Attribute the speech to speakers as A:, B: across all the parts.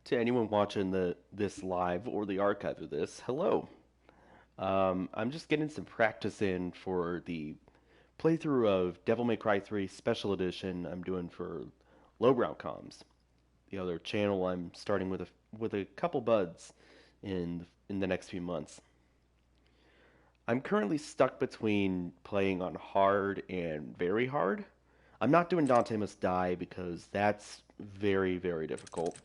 A: To anyone watching this live or the archive of this, hello. I'm just getting some practice in for the playthrough of Devil May Cry 3 Special Edition I'm doing for Lowbrow Comms, the other channel I'm starting with a couple buds in the next few months. I'm currently stuck between playing on hard and very hard. I'm not doing Dante Must Die because that's very, very difficult.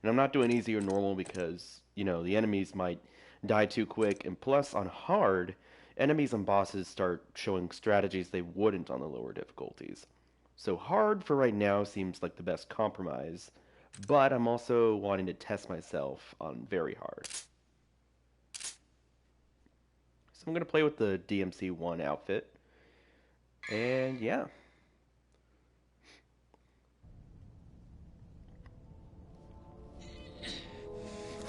A: And I'm not doing easy or normal because, the enemies might die too quick. And plus, on hard, enemies and bosses start showing strategies they wouldn't on the lower difficulties. So hard for right now seems like the best compromise, but I'm also wanting to test myself on very hard. So I'm going to play with the DMC1 outfit. And yeah.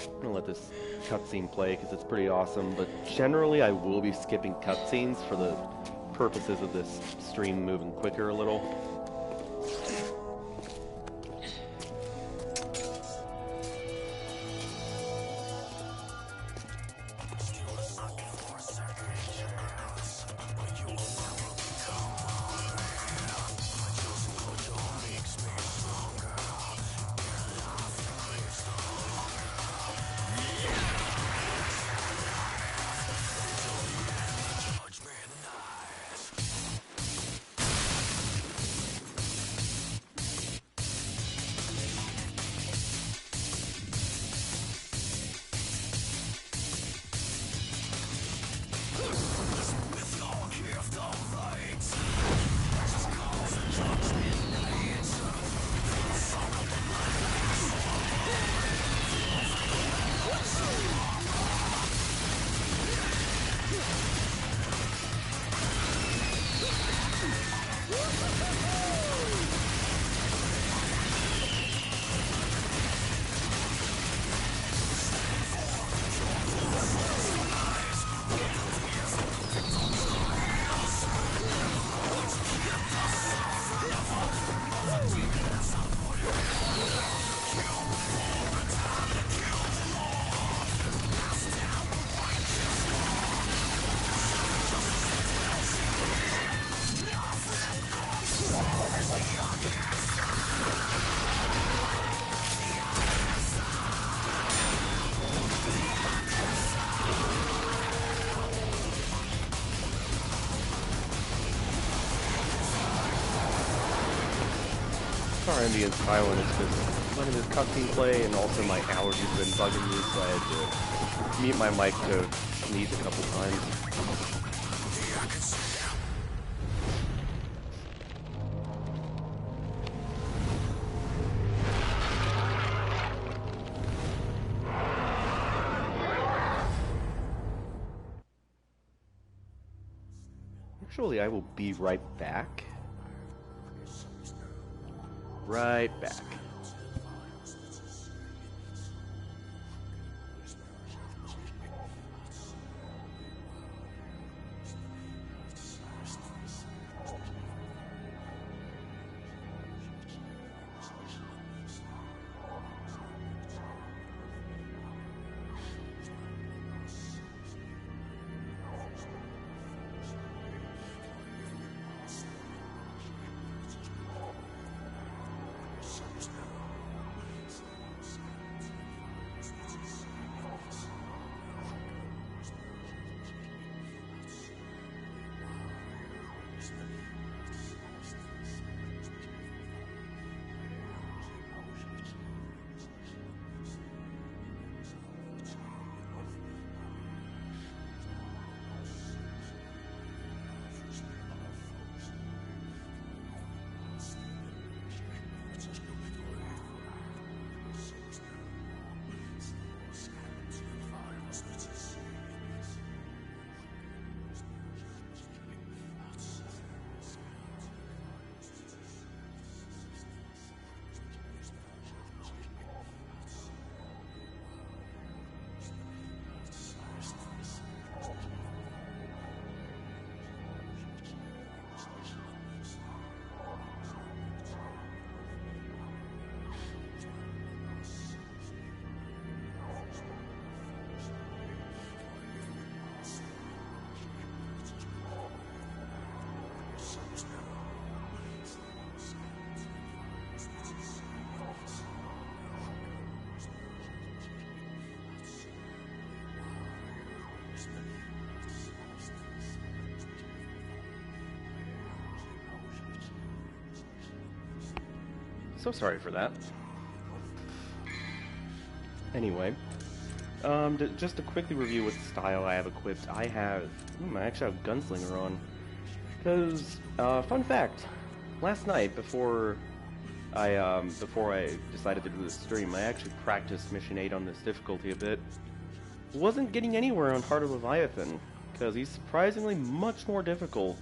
A: I'm going to let this cutscene play because it's pretty awesome, but generally I will be skipping cutscenes for the purposes of this stream moving quicker a little. Sorry I'm being silent, it's just letting this cutscene play and also my allergies have been bugging me, so I had to mute my mic to sneeze a couple times. Actually, I will be right back. Right back. So sorry for that. Anyway, just to quickly review what style I have equipped, I actually have Gunslinger on. Because, fun fact, last night before I decided to do this stream, I actually practiced Mission 8 on this difficulty a bit. Wasn't getting anywhere on Heart of Leviathan, because he's surprisingly much more difficult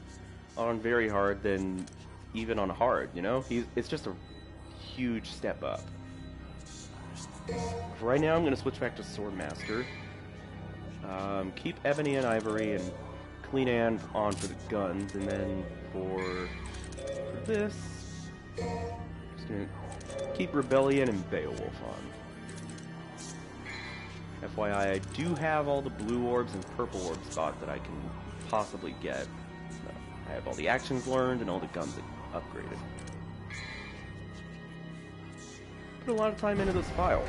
A: on very hard than even on hard, you know? It's just a huge step up. For right now, I'm going to switch back to Swordmaster. Keep Ebony and Ivory and Clean Anne on for the guns, and then for this, just going to keep Rebellion and Beowulf on. FYI, I do have all the blue orbs and purple orbs spot that I can possibly get. So I have all the actions learned and all the guns upgraded. Put a lot of time into this file.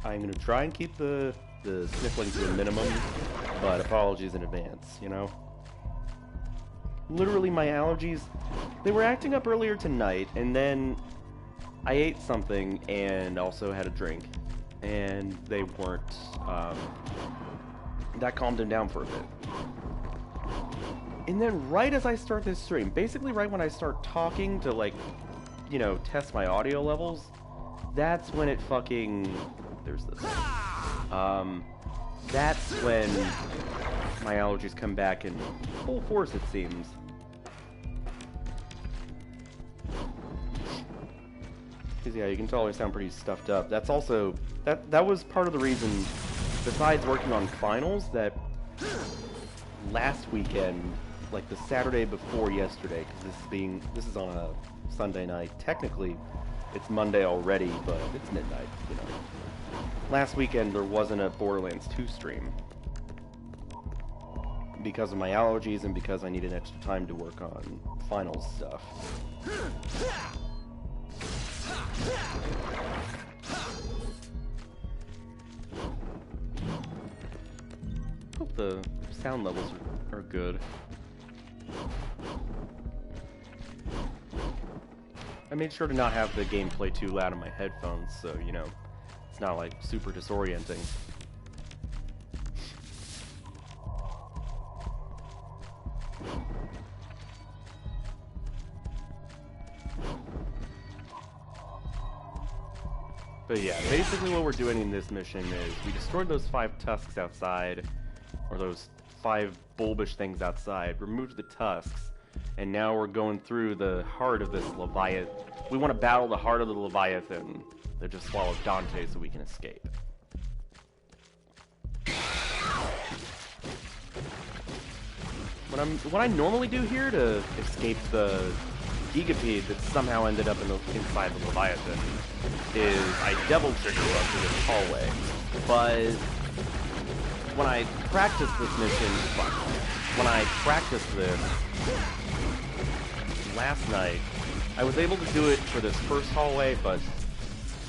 A: I'm going to try and keep the sniffling to a minimum, but apologies in advance, you know? Literally, my allergies, they were acting up earlier tonight, and then I ate something and also had a drink, and they weren't, that calmed them down for a bit. And then right as I start this stream, basically right when I start talking to, like, you know, test my audio levels, that's when it fucking... There's this. That's when my allergies come back in full force, it seems. Because yeah, you can tell I sound pretty stuffed up. That's also that was part of the reason, besides working on finals, that last weekend, like the Saturday before yesterday, because this is on a Sunday night. Technically, it's Monday already, but it's midnight, you know. Last weekend, there wasn't a Borderlands 2 stream because of my allergies and because I needed extra time to work on finals stuff. Hope the sound levels are good. I made sure to not have the gameplay too loud in my headphones, so, you know, it's not, like, super disorienting. But yeah, basically what we're doing in this mission is we destroyed those 5 tusks outside, or those 5 bulbish things outside, removed the tusks, and now we're going through the heart of this Leviathan. We want to battle the heart of the Leviathan that just swallowed Dante so we can escape. What I normally do here to escape the Gigapede that somehow ended up inside the Leviathan is I double trigger run through this hallway. But when I practice this mission, when I practiced this last night, I was able to do it for this first hallway, but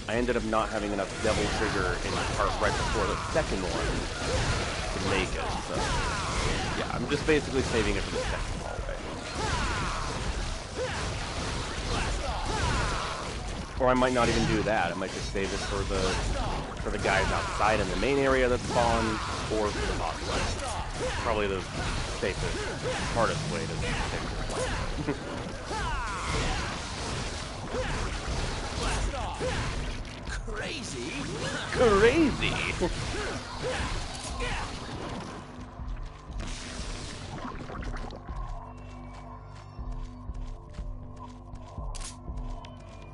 A: I ended up not having enough devil trigger in the part right before the second one to make it. So yeah, I'm just basically saving it for the second hallway. Or I might not even do that. I might just save it for the guys outside in the main area that spawn, or for the boss fight. Probably the safest, hardest way to fix this.
B: Crazy!
A: Crazy!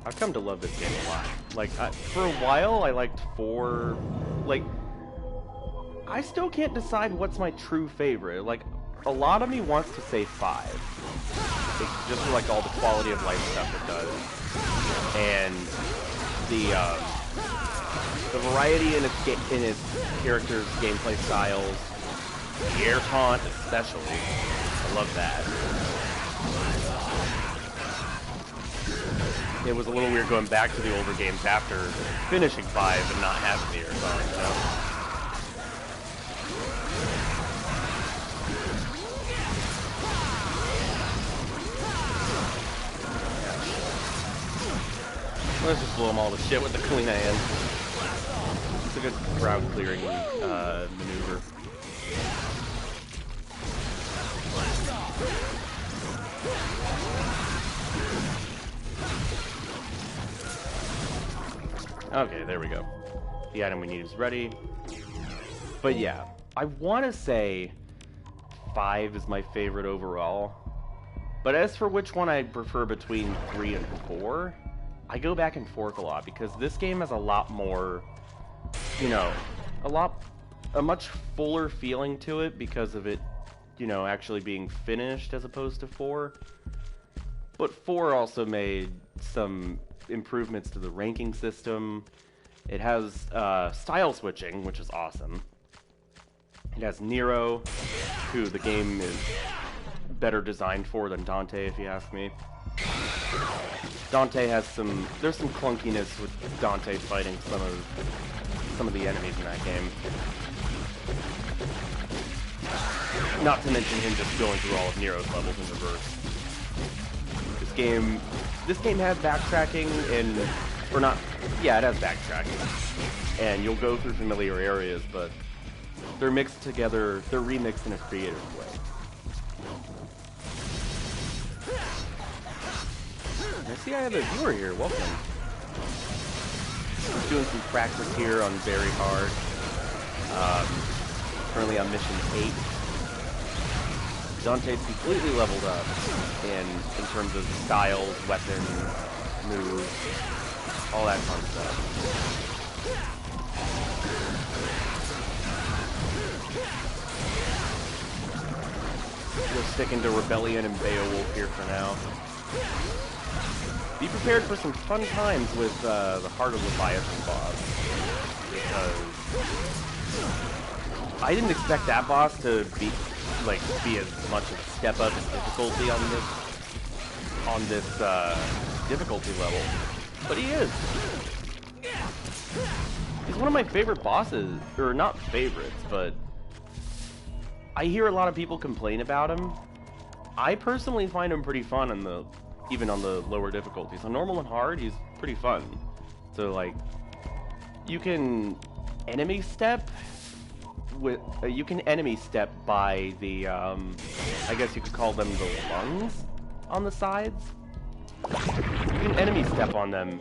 A: I've come to love this game a lot. Like, for a while, I liked 4. Like, I still can't decide what's my true favorite. Like, a lot of me wants to say 5. It's just for, like, all the quality of life stuff it does. And the variety in its characters' gameplay styles. The air taunt, especially. I love that. it was a little weird going back to the older games after finishing 5 and not having the air song, you know? Let's just blow them all to shit with the Kalina hand. It's a good crowd clearing maneuver. Okay, there we go. The item we need is ready. But yeah, I want to say 5 is my favorite overall. But as for which one I prefer between 3 and 4, I go back and forth a lot because this game has a lot more, you know, a much fuller feeling to it because of it, you know, actually being finished as opposed to 4. But 4 also made some improvements to the ranking system. It has style switching, which is awesome. It has Nero, who the game is better designed for than Dante, if you ask me. Dante has there's some clunkiness with Dante fighting some of the enemies in that game. Not to mention him just going through all of Nero's levels in reverse. This game has backtracking it has backtracking. And you'll go through familiar areas, but they're mixed together, they're remixed in a creative way. I see I have a viewer here, welcome. I'm doing some practice here on very hard. Currently on mission 8. Dante's completely leveled up in terms of styles, weapons, moves, all that fun stuff. We're sticking to Rebellion and Beowulf here for now. Be prepared for some fun times with the Heart of Leviathan boss, because I didn't expect that boss to be as much of a step up in difficulty on this difficulty level, but he is. He's one of my favorite bosses, or not favorites, but I hear a lot of people complain about him. I personally find him pretty fun even on the lower difficulties. On normal and hard, he's pretty fun. So like, you can enemy step by the I guess you could call them the lungs on the sides. You can enemy step on them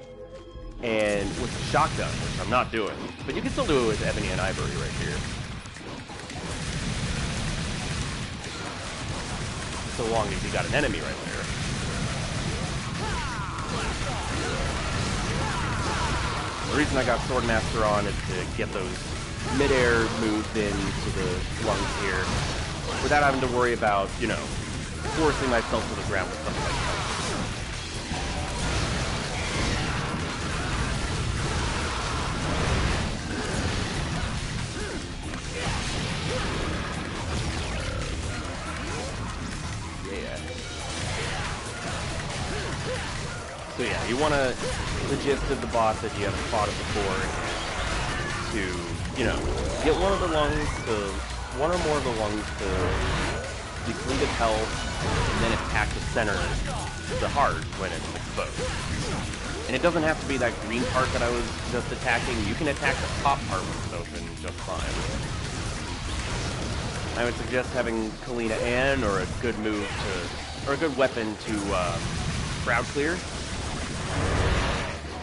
A: and with the shotgun, which I'm not doing, but you can still do it with Ebony and Ivory right here. So long as you got an enemy right there. The reason I got Swordmaster on is to get those mid-air moves into the lungs here without having to worry about, you know, forcing myself to the ground with something like that. So yeah, you want to, the gist of the boss that you haven't fought it before, to, you know, get one or more of the lungs to deplete its health, and then attack the center, the heart, when it's exposed. And it doesn't have to be that green part that I was just attacking. You can attack the top part when it's open just fine. I would suggest having Kalina Ann, or a good weapon to crowd clear.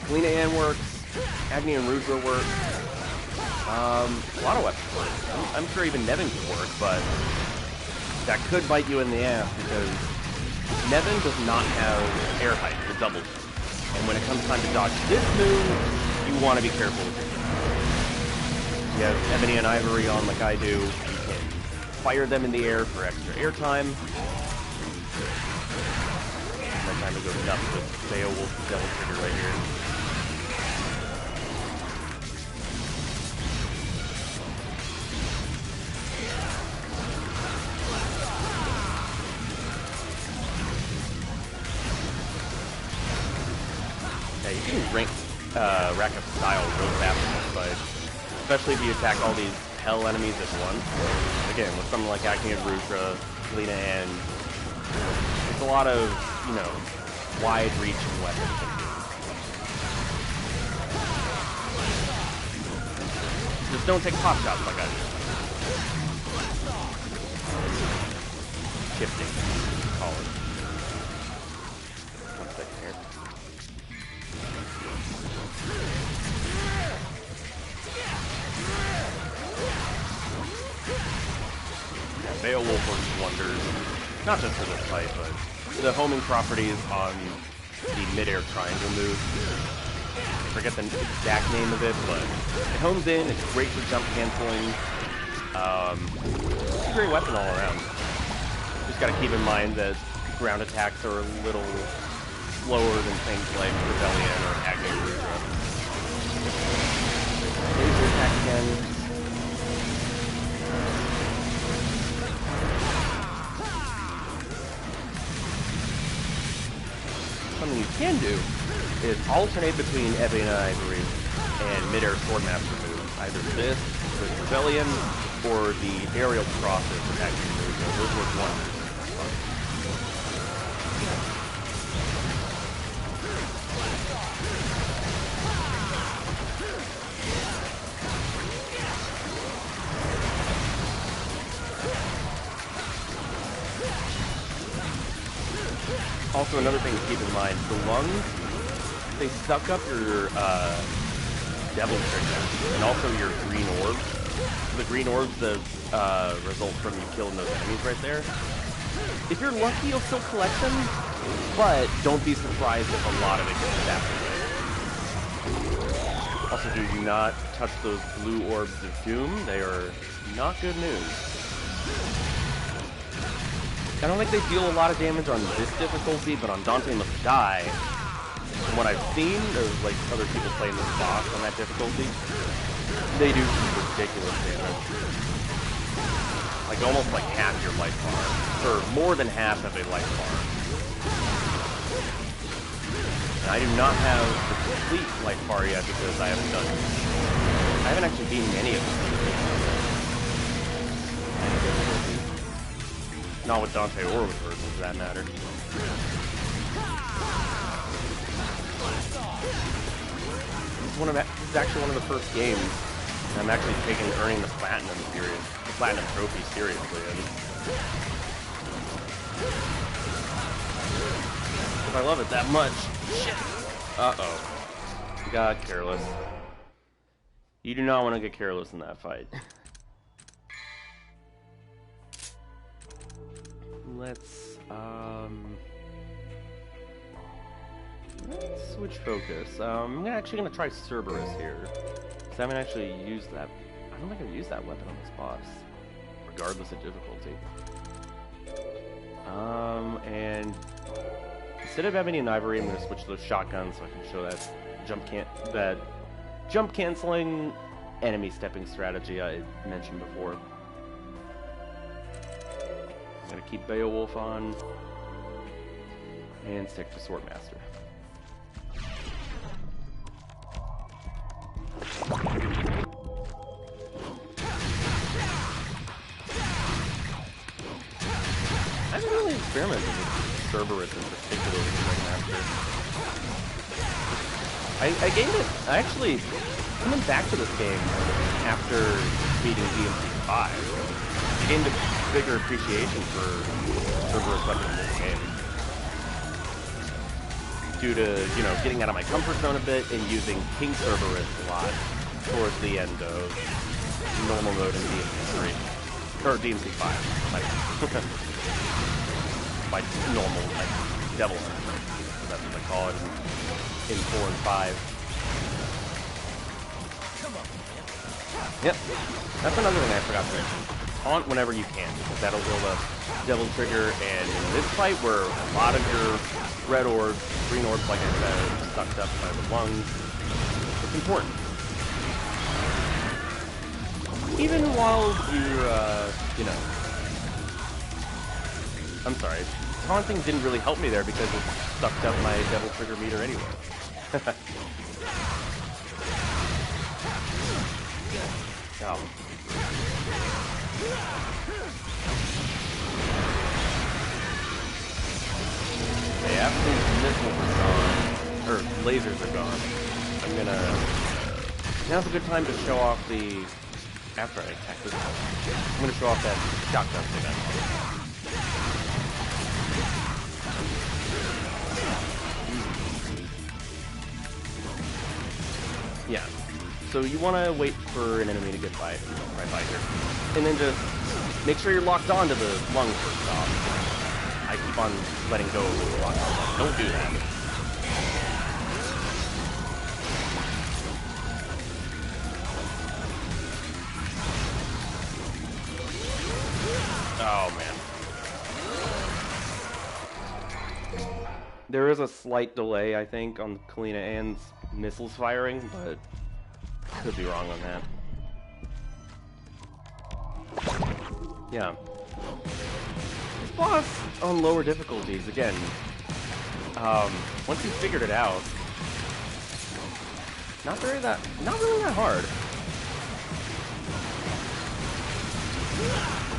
A: Kalina Ann works, Agni and Rudra work, a lot of weapons work. I'm sure even Nevin can work, but that could bite you in the ass because Nevin does not have air height, the double jump. And when it comes time to dodge this move, you want to be careful with it. You have Ebony and Ivory on like I do, you can fire them in the air for extra air time. Time to go nuts with Beowulf Devil Trigger right here. Yeah, you can rack up style real fast in this fight. Especially if you attack all these hell enemies at once. Again, with something like Acne and Rudra, Lena, and it's a lot of, you know, wide-reaching weapons. Just don't take pop shots like I do. Shifting, call it. 1 second here. Yeah, Beowulf works wonders, not just for this fight, but the homing properties on the mid-air triangle move. I forget the exact name of it, but it homes in, it's great for jump canceling. It's a great weapon all around. Just gotta keep in mind that ground attacks are a little slower than things like Rebellion or Agni Rudra. Laser attack again. Something you can do is alternate between Ebony and Ivory and mid-air Swordmaster moves. Either this with Rebellion or the aerial crosses with Agni Rudra. Those work wonders. Also, another thing to keep in mind, the lungs, they suck up your devil trigger and also your green orbs. The green orbs that result from you killing those enemies right there. If you're lucky, you'll still collect them, but don't be surprised if a lot of it gets zapped away. Also, do not touch those blue orbs of doom. They are not good news. I don't think they deal a lot of damage on this difficulty, but on Dante Must Die, from what I've seen, there's like other people playing this boss on that difficulty, they do some ridiculous damage. Like almost like half your life bar, or more than half of a life bar. And I do not have the complete life bar yet because I haven't done it. I haven't actually beaten any of them. Not with Dante or with Virgil, for that matter. This is actually one of the first games I'm actually earning the platinum trophy seriously. If I love it that much, shit. Uh-oh. Got careless. You do not want to get careless in that fight. Let's switch focus. I'm actually gonna try Cerberus here, because I haven't actually used that. I don't think I've used that weapon on this boss, regardless of difficulty. And instead of Ebony and Ivory, I'm gonna switch to those shotguns so I can show that jump canceling enemy stepping strategy I mentioned before. I'm gonna keep Beowulf on and stick to Swordmaster. I haven't really experimented with Cerberus in particular with Swordmaster. I gained it. I actually coming back to this game after beating DMC3. I gained a bigger appreciation for Cerberus weapons in this game. Due to, you know, getting out of my comfort zone a bit and using King Cerberus a lot towards the end of normal mode in DMC3. Or DMC5. By normal, like, devil hunter. That's what they call it in 4 and 5. Yep. That's another thing I forgot to mention. Taunt whenever you can, because that'll build a devil trigger, and in this fight where a lot of your red orbs, green orbs, like I said, are sucked up by the lungs, it's important. Even while you're, you know... I'm sorry, taunting didn't really help me there because it sucked up my devil trigger meter anyway. Oh. Okay, after these missiles are gone, or lasers are gone, I'm gonna... Now's a good time to show off the... After I attack this one, I'm gonna show off that shotgun thing. Yeah. So you want to wait for an enemy to get by right by here, and then just make sure you're locked on to the lung first off. I keep on letting go of the lock on. Don't do that. Oh man. There is a slight delay, I think, on Kalina Ann's missiles firing, but could be wrong on that. Yeah. Boss on lower difficulties, again. Once you figured it out, not really that hard.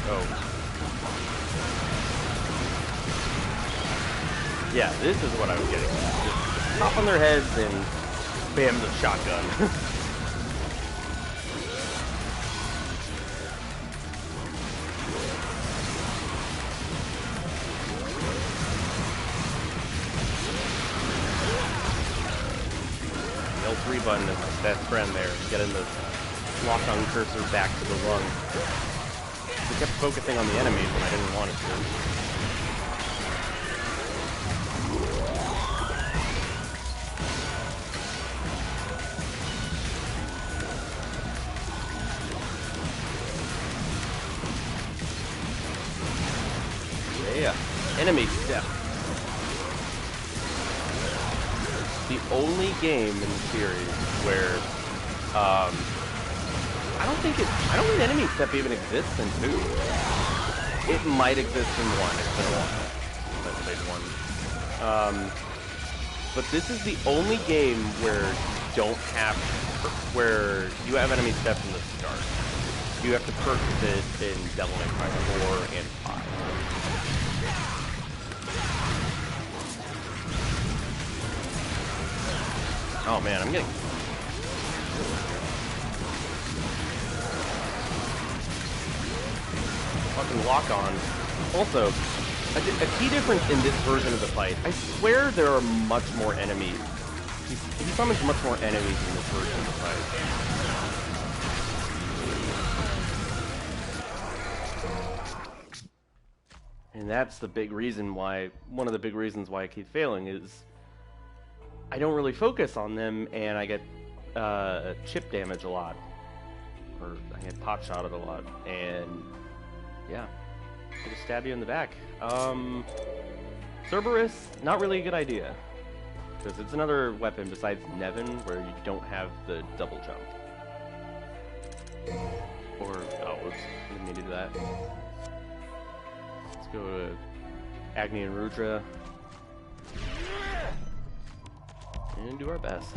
A: Oh. Yeah, this is what I was getting at. Just hop on their heads and bam the shotgun. The L3 button is my best friend there, getting the lock-on cursor back to the lung. We kept focusing on the enemies when I didn't want it to. Yeah, enemy step. The only game in the series where I don't think enemy step even exists in 2. It might exist in 1. It's been a while since I played 1. But this is the only game where you have enemy step from the start. You have to purchase it in Devil May Cry 4 and 5. Oh man, I'm getting... fucking lock on. Also, a key difference in this version of the fight, I swear there are much more enemies. He summons much more enemies in this version of the fight. And that's the big reason why, one of the big reasons why I keep failing is I don't really focus on them, and I get chip damage a lot, or I get pot shotted a lot, and yeah, I just stab you in the back. Cerberus, not really a good idea, because it's another weapon besides Nevin where you don't have the double jump. Or oops, didn't mean to do that. Let's go to Agni and Rudra. And do our best.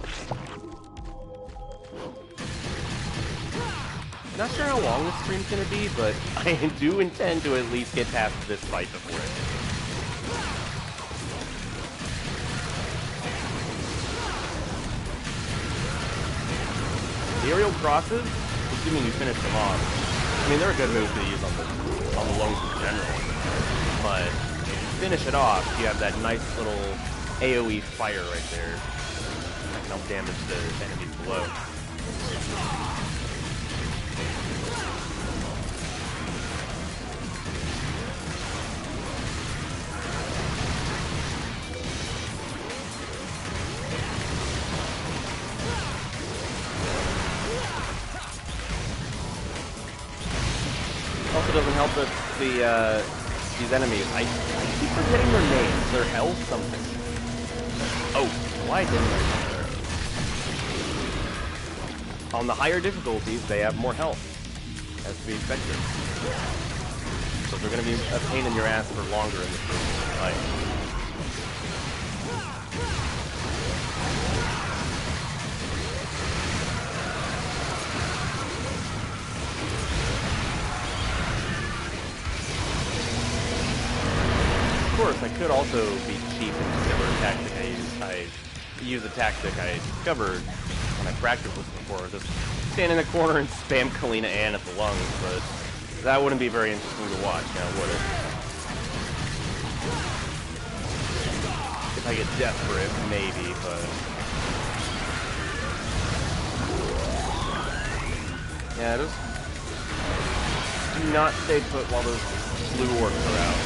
A: Not sure how long this stream's gonna be, but I do intend to at least get past this fight before it. The aerial crosses, assuming you finish them off, I mean, they're a good move to use on the lungs in general, but if you finish it off, you have that nice little AoE fire right there. Help damage the enemies below. Also doesn't help that these enemies, I keep forgetting their names. Their health something. Oh, why didn't I? On the higher difficulties, they have more health, as to be expected. So they're going to be a pain in your ass for longer in this fight. could also be cheap and discover a tactic I use a tactic I discovered when I practiced this before. Just stand in the corner and spam Kalina Ann at the lungs, but that wouldn't be very interesting to watch, now would it? If I get desperate, maybe, but... Yeah, just do not stay put while those blue orbs are out.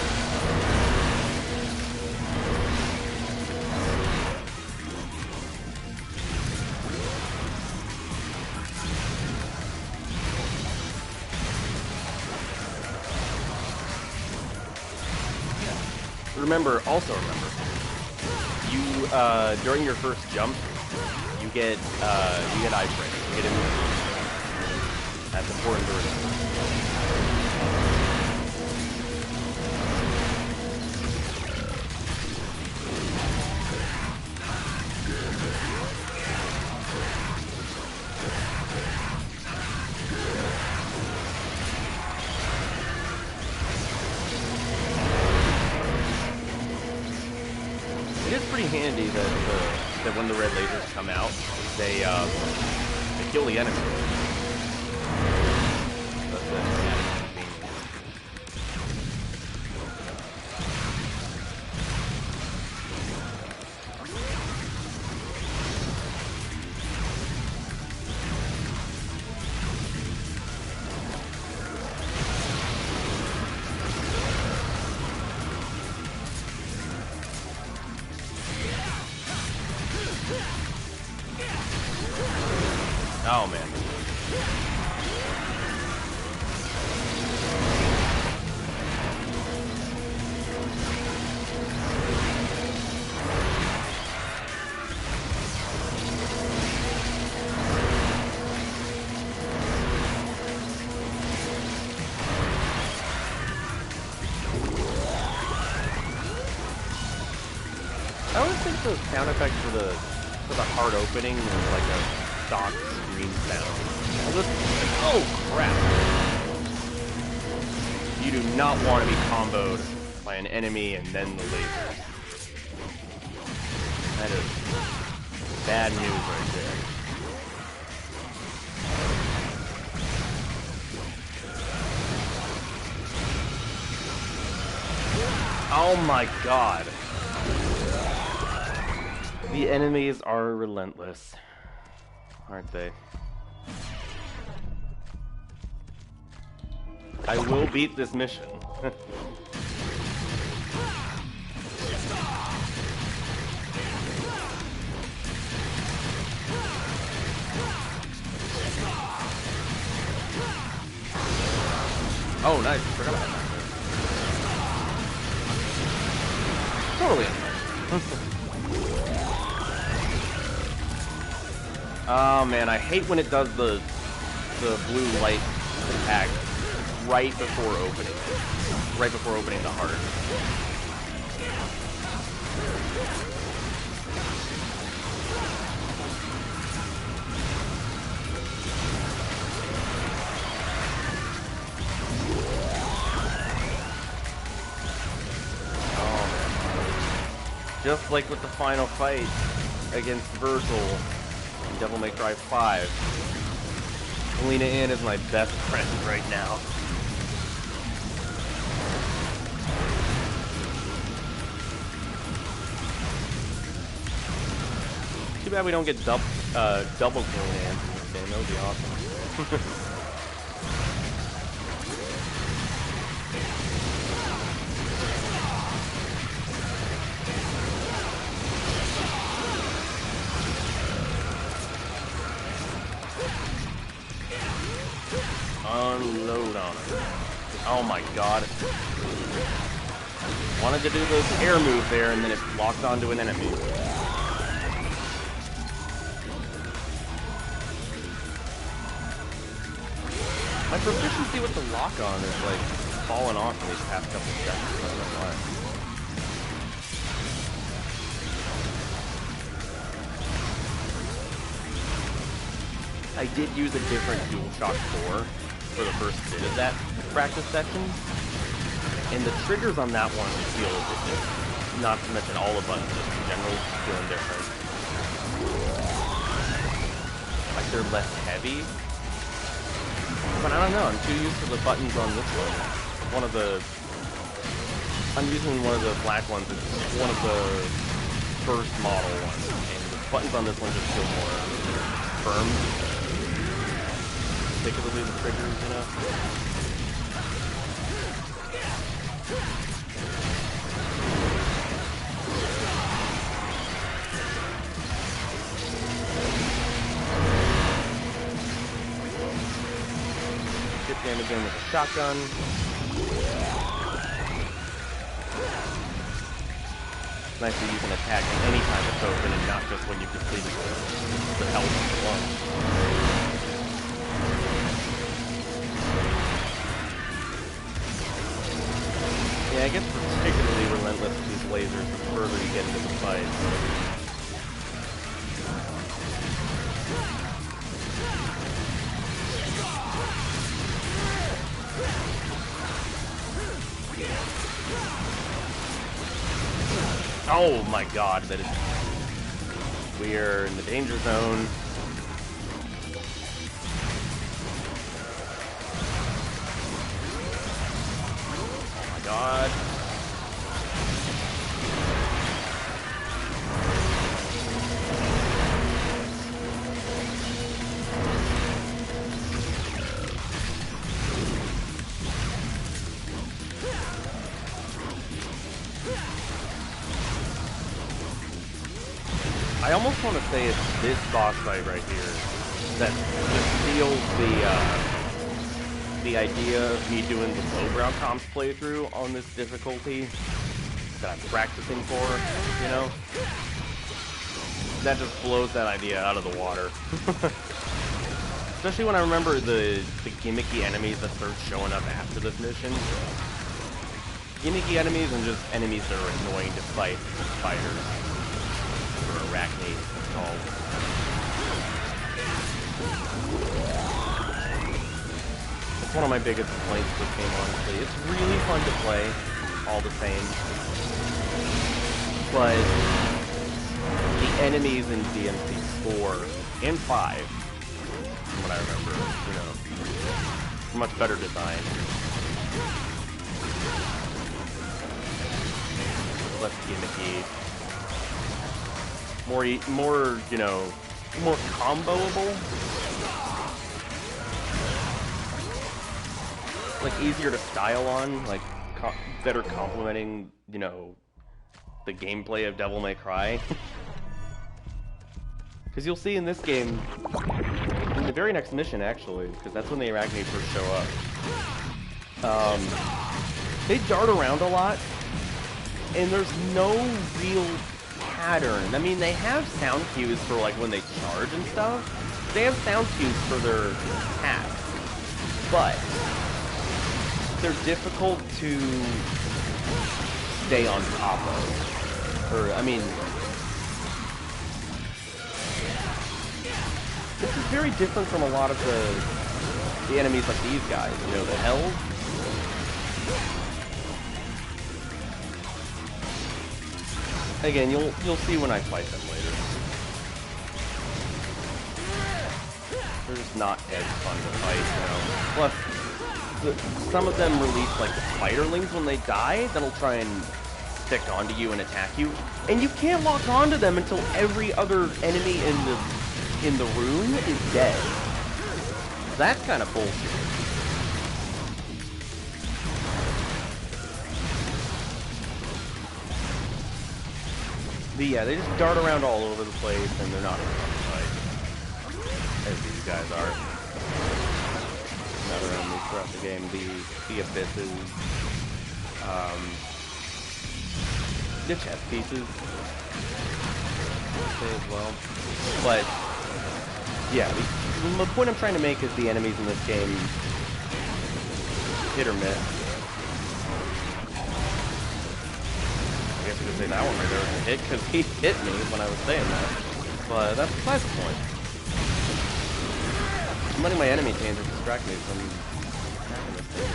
A: Also remember, you, during your first jump, you get ice rain, you get immunity. That's important to remember. It is pretty handy that when the red lasers come out, they kill the enemy. That's an added convenience. Oh man. I always think the sound effect for the hard opening is like a stock screen sound. Oh crap! You do not want to be comboed by an enemy and then the laser. That is bad news right there. Oh my god! The enemies are relentless, aren't they? I will beat this mission. Oh, nice. Forgot about that. Totally unnecessary. Oh man, I hate when it does the blue light attack right before opening the heart. Oh man. Just like with the final fight against Virgil in Devil May Cry 5. Kalina Ann is my best friend right now. Too bad we don't get double Kalina Ann in this game. That would be awesome. Unload on it. Oh my god. Wanted to do the air move there and then it locked onto an enemy. My proficiency with the lock-on is like falling off in these past couple of seconds. I don't know why. I did use a different DualShock 4 for the first bit of that practice section, and the triggers on that one feel not to mention all the buttons just in general feeling different. Like they're less heavy. But I don't know, I'm too used to the buttons on this one. I'm using one of the black ones, it's one of the first model ones, and the buttons on this one just feel more firm. Particularly the triggers, you know? Hit damage in with a shotgun. It's nice that you can attack any time it's open and not just when you've completed the health on the lunge. Yeah, it gets particularly relentless with these lasers the further you get into the fight. Oh my god, that is... We're in the danger zone. Oh my god. I almost want to say it's this boss fight right here that just seals the idea of me doing the lowbrow comps playthrough on this difficulty that I'm practicing for, you know? That just blows that idea out of the water. Especially when I remember the gimmicky enemies that start showing up after this mission. Gimmicky enemies and just enemies that are annoying to fight fighters. Arachne, it's called. It's one of my biggest complaints with this game, honestly. It's really fun to play, all the same. But the enemies in DMC4 and 5, from what I remember, you know, much better design. Less gimmicky. More, you know, more comboable. Like, easier to style on, like, better complementing, you know, the gameplay of Devil May Cry. Because you'll see in this game, in the very next mission, actually, because that's when the Arachne first show up, they dart around a lot, and there's no real pattern. I mean, they have sound cues for like when they charge and stuff. They have sound cues for their attacks, but they're difficult to stay on top of. Or, I mean, this is very different from a lot of the enemies like these guys. You know, the Hells. Again, you'll see when I fight them later. They're just not as fun to fight, you know. Plus, some of them release like spiderlings when they die that'll try and stick onto you and attack you, and you can't lock onto them until every other enemy in the room is dead. That's kind of bullshit. Yeah, they just dart around all over the place, and they're not as fun to fight as these guys are. Another enemy throughout the game, the abysses, the chess pieces, as well. But yeah, the point I'm trying to make is the enemies in this game hit or miss. I guess you could say that one right there was a hit because he hit me when I was saying that. But that's besides the point. I'm letting my enemy chains distract me from attacking this thing.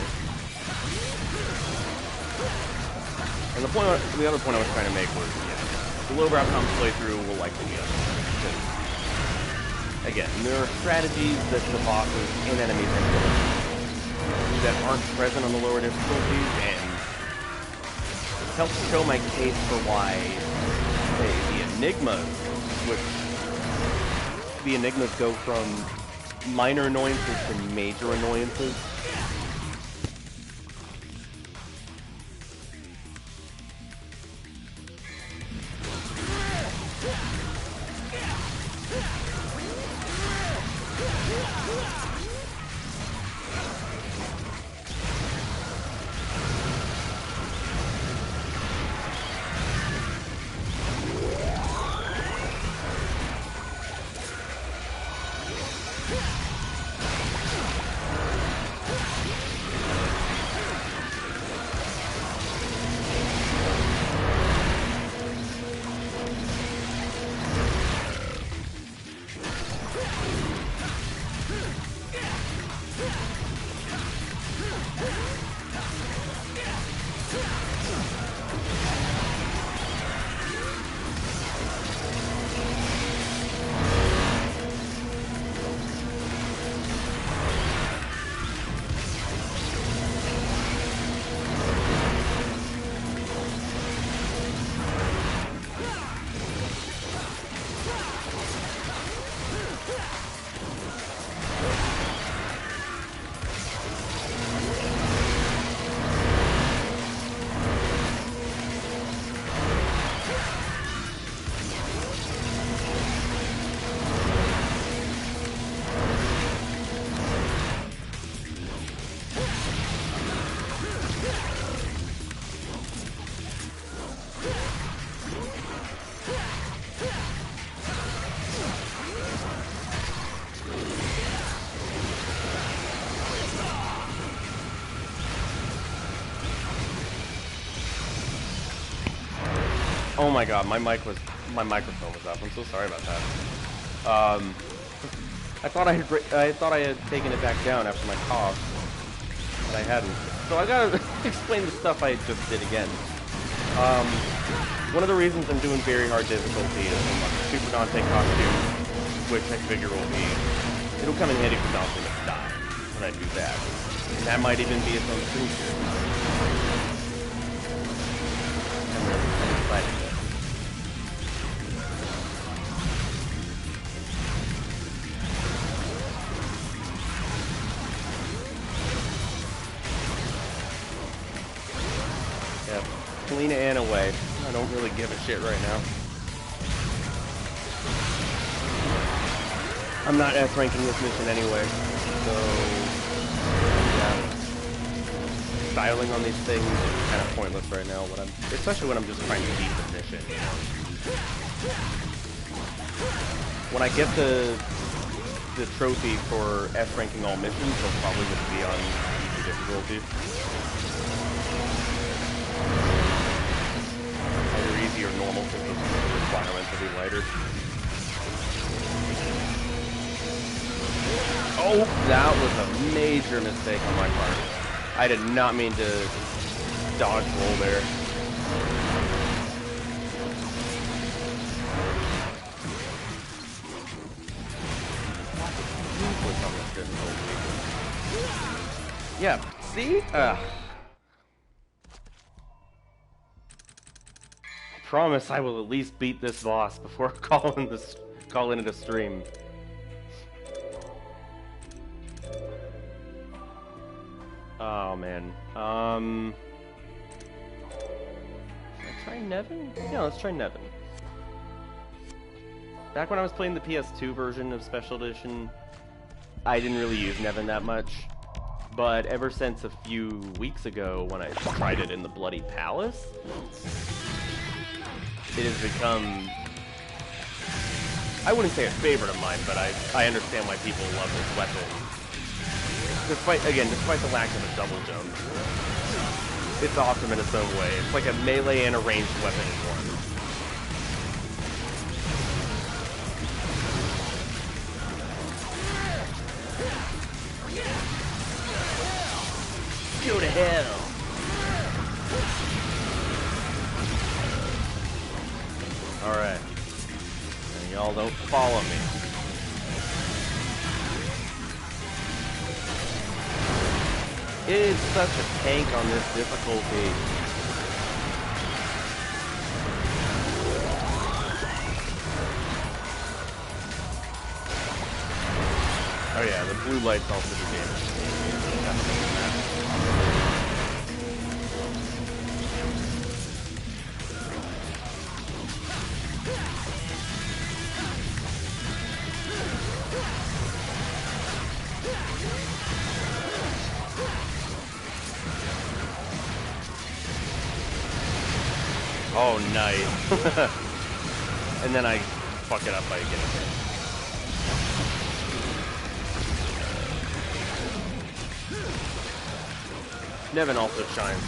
A: And the other point I was trying to make was, the low brow comp playthrough will likely be because, again, there are strategies that the bosses and enemies implement that aren't present on the lower difficulties, and it helps show my case for why, say, the enigmas go from minor annoyances to major annoyances. Oh my god, my microphone was up. I'm so sorry about that. I thought I had taken it back down after my cough, but I hadn't. So I gotta explain the stuff I just did again. One of the reasons I'm doing very hard difficulty is the Super Dante costume, which I figure it'll come in handy for bouncing a die when I do that. And that might even be its own stream share. I'm excited. Clean Ann away. I don't really give a shit right now. I'm not S-ranking this mission anyway, so yeah. Styling on these things is kind of pointless right now, especially when I'm just trying to beat the mission, you know? When I get the trophy for S-ranking all missions, they'll probably just be on easy difficulty. Or normal because the requirements will be lighter. Oh, that was a major mistake on my part. I did not mean to dodge roll there. Yeah, see? Promise I will at least beat this boss before calling it a stream. Oh man. Should I try Nevin? Yeah, let's try Nevin. Back when I was playing the PS2 version of Special Edition, I didn't really use Nevin that much. But ever since a few weeks ago when I tried it in the Bloody Palace, it has become, I wouldn't say a favorite of mine, but I understand why people love this weapon. Despite the lack of a double jump, it's awesome in its own way. It's like a melee and a ranged weapon in one. Go to hell! is such a tank on this difficulty. Oh yeah, the blue lights also do damage. Oh, nice. And then I fuck it up by getting hit. Nevin also shines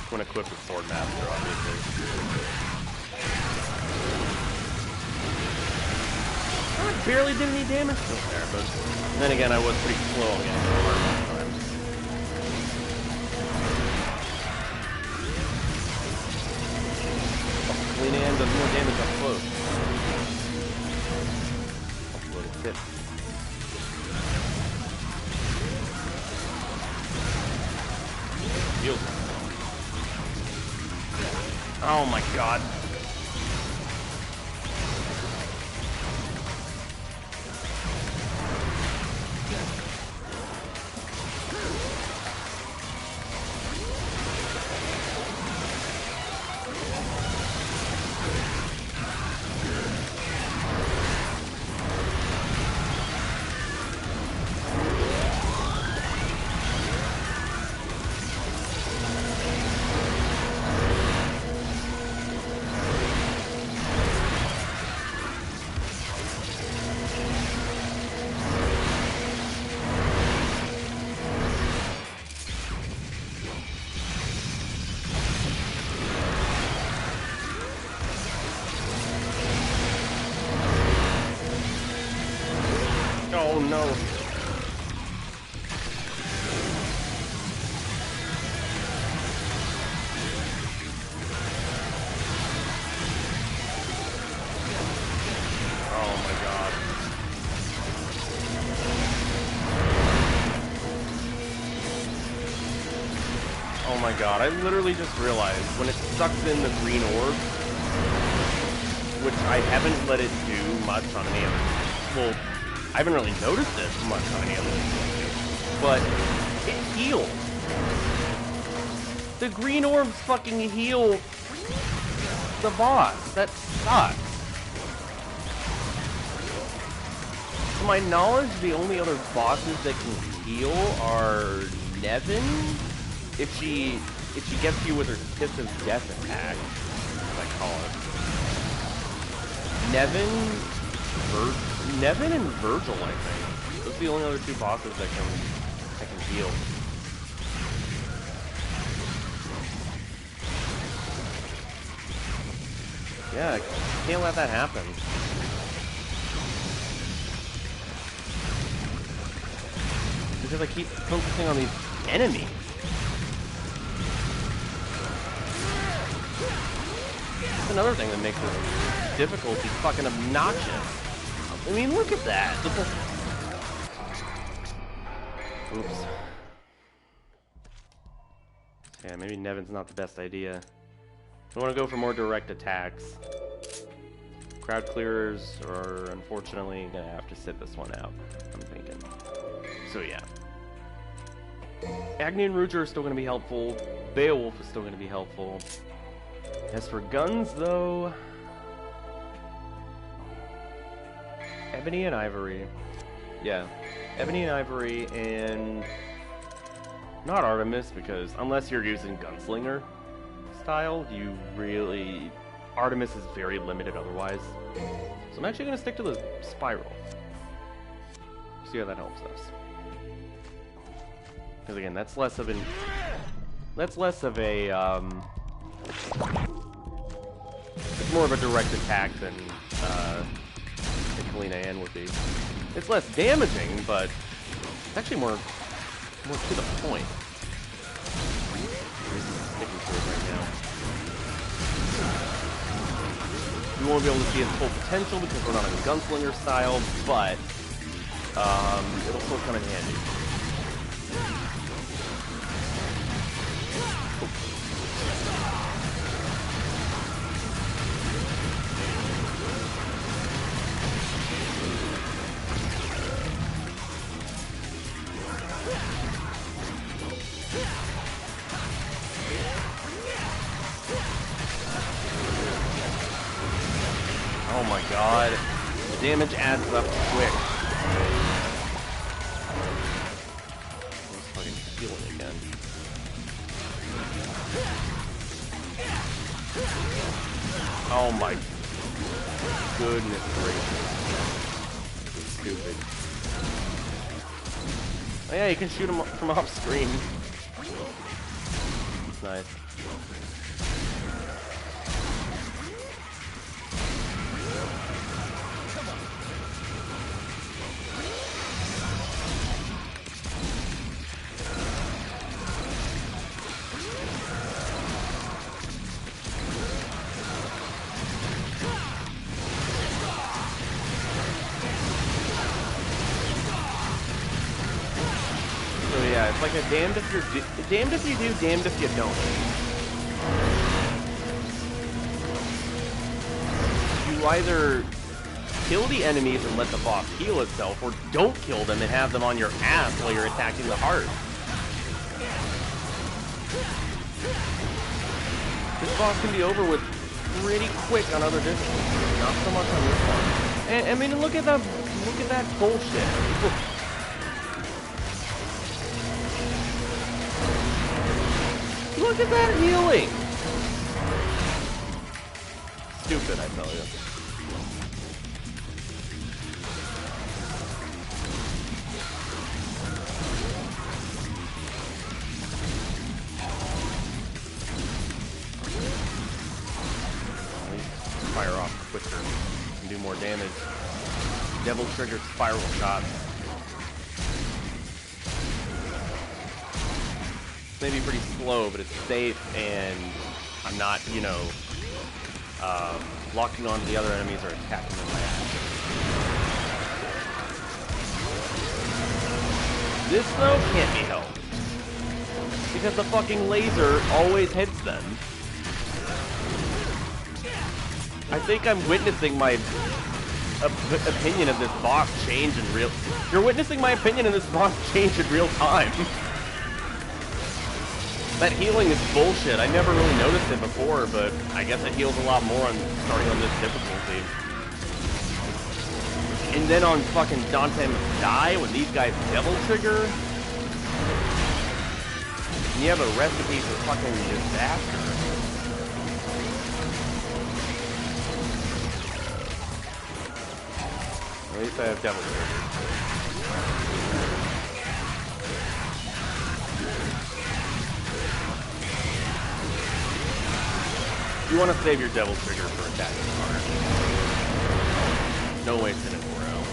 A: when equipped with Sword Master, obviously. I barely did any damage to him there, but then again, I was pretty slow on getting hit sometimes. Clean hand does more damage up close. That's what it's hit. Heals. Oh my god. Oh no. Oh my god. Oh my god, I literally just realized when it sucks in the green orb, which I haven't let it do much on any other. Well, I haven't really noticed it much on any other thing, but it heals. The green orbs fucking heal the boss. That sucks. To my knowledge, the only other bosses that can heal are Nevin, if she gets you with her Kiss of Death attack, as I call it. Nevin and Virgil, I think. Those are the only other two bosses that can heal. Yeah, can't let that happen. Because I keep focusing on these enemies. That's another thing that makes this difficulty fucking obnoxious. I mean, look at that. Oops. Yeah, maybe Nevin's not the best idea. I want to go for more direct attacks. Crowd clearers are unfortunately gonna have to sit this one out, I'm thinking. So yeah. Agni and Ruger are still gonna be helpful. Beowulf is still gonna be helpful. As for guns, though, Ebony and Ivory. Yeah, Ebony and Ivory, and not Artemis, because unless you're using Gunslinger style, you really... Artemis is very limited otherwise. So I'm actually going to stick to the Spiral. See how that helps us. Because again, that's less of an... That's less of a, it's more of a direct attack than, Kalina Ann would be. It's less damaging, but it's actually more to the point. Sticking to it right now. We won't be able to see its full potential because we're not in Gunslinger style, but it'll still come in handy. god. The damage adds up quick. Let's fucking heal it again. Oh my goodness gracious. Stupid. Oh yeah, you can shoot him from off screen. That's nice. Yeah, it's like a damned if you do, damned if you do, damned if you don't. You either kill the enemies and let the boss heal itself, or don't kill them and have them on your ass while you're attacking the heart. This boss can be over with pretty quick on other disciplines, not so much on this one. And I mean, look at that bullshit. Look at that healing! Stupid, I tell you. Fire off quicker and do more damage. Devil triggered spiral shots. Maybe pretty slow, but it's safe, and I'm not, you know, locking onto the other enemies or attacking them by accident. This, though, can't be helped. Because the fucking laser always hits them. I think I'm witnessing my opinion of this boss change in real... You're witnessing my opinion of this boss change in real time. That healing is bullshit. I never really noticed it before, but I guess it heals a lot more on starting on this difficulty. And then on fucking Dante Must Die, when these guys devil trigger, and you have a recipe for fucking disaster. At least I have devil trigger. You want to save your devil trigger for attacking hard. No wasting it for out.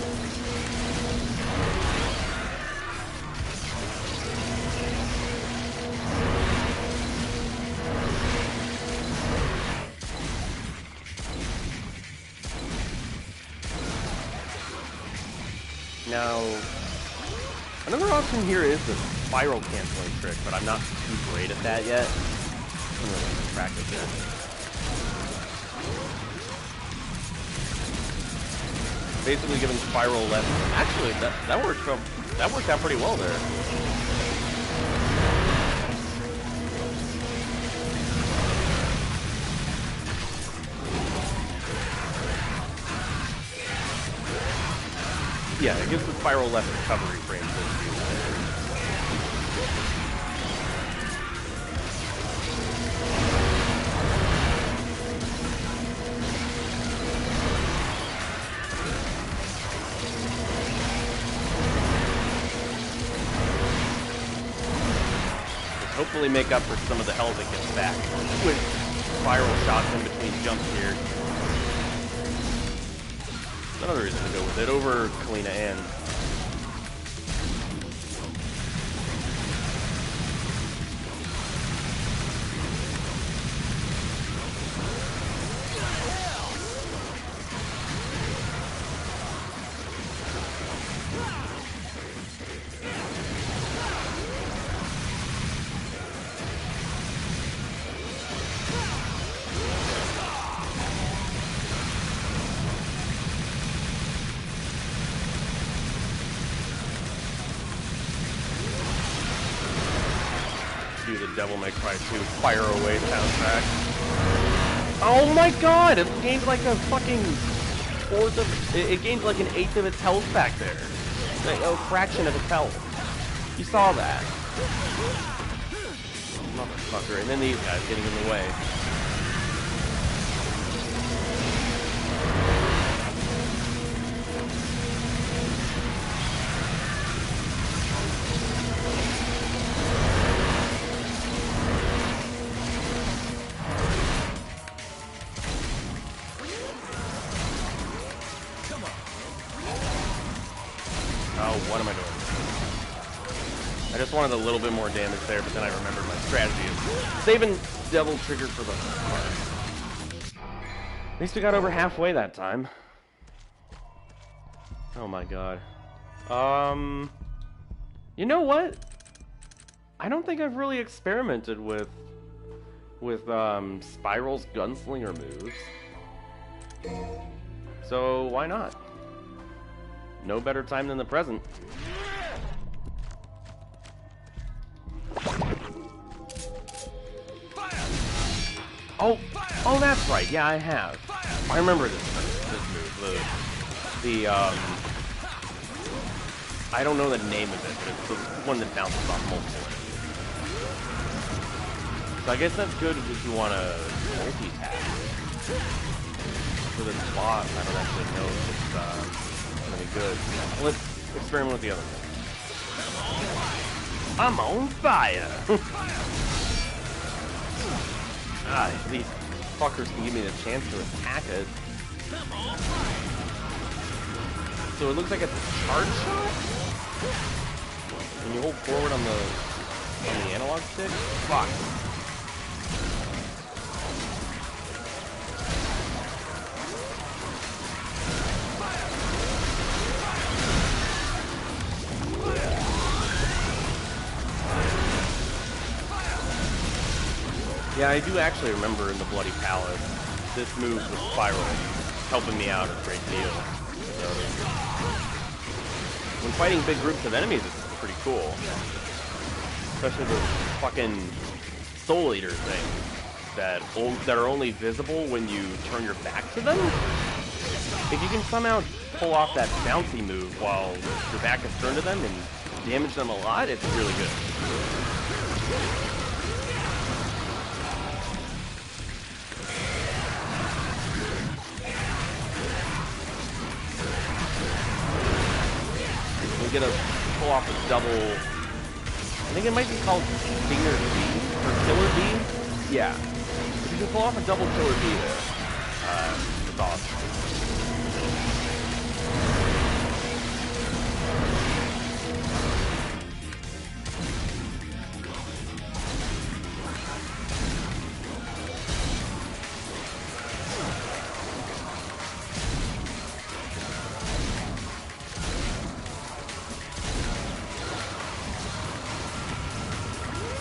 A: Now, another option here is the spiral canceling trick, but I'm not too great at that yet. I'm going to practice it. Basically giving spiral left. Actually, that worked out pretty well there. Yeah, it gives the spiral left recovery frame. Hopefully make up for some of the health it gets back with spiral shots in between jumps here. Another reason to go with it over Kalina Ann. Devil May Cry 2 Fire Away soundtrack. Oh my god! It gained like a fucking fourth of it gained like an eighth of its health back there. Like, a fraction of its health. You saw that. Motherfucker. And then these guys getting in the way. What am I doing? I just wanted a little bit more damage there, but then I remembered my strategy is saving Devil Trigger for the part. At least we got over halfway that time. Oh my god. You know what? I don't think I've really experimented with Spiral's gunslinger moves. So why not? No better time than the present. Oh, that's right. Yeah, I have. I remember this move. I don't know the name of it, but it's the one that bounces off multiple enemies. So I guess that's good if you want to multi-tap. For this boss, I don't actually know if it's gonna be good. Let's experiment with the other thing. I'm on fire! These fuckers can give me the chance to attack it. So it looks like it's a charge shot? When you hold forward on the analog stick? Fuck. Yeah, I do actually remember in the Bloody Palace, this move with Spiral helping me out a great deal. So, when fighting big groups of enemies, it's pretty cool. Especially the fucking Soul Eater things that are only visible when you turn your back to them. If you can somehow pull off that bouncy move while your back is turned to them and damage them a lot, it's really good. Get a pull off a double. I think it might be called Stinger B or Killer B. Yeah, if you can pull off a double Killer B there, it's awesome.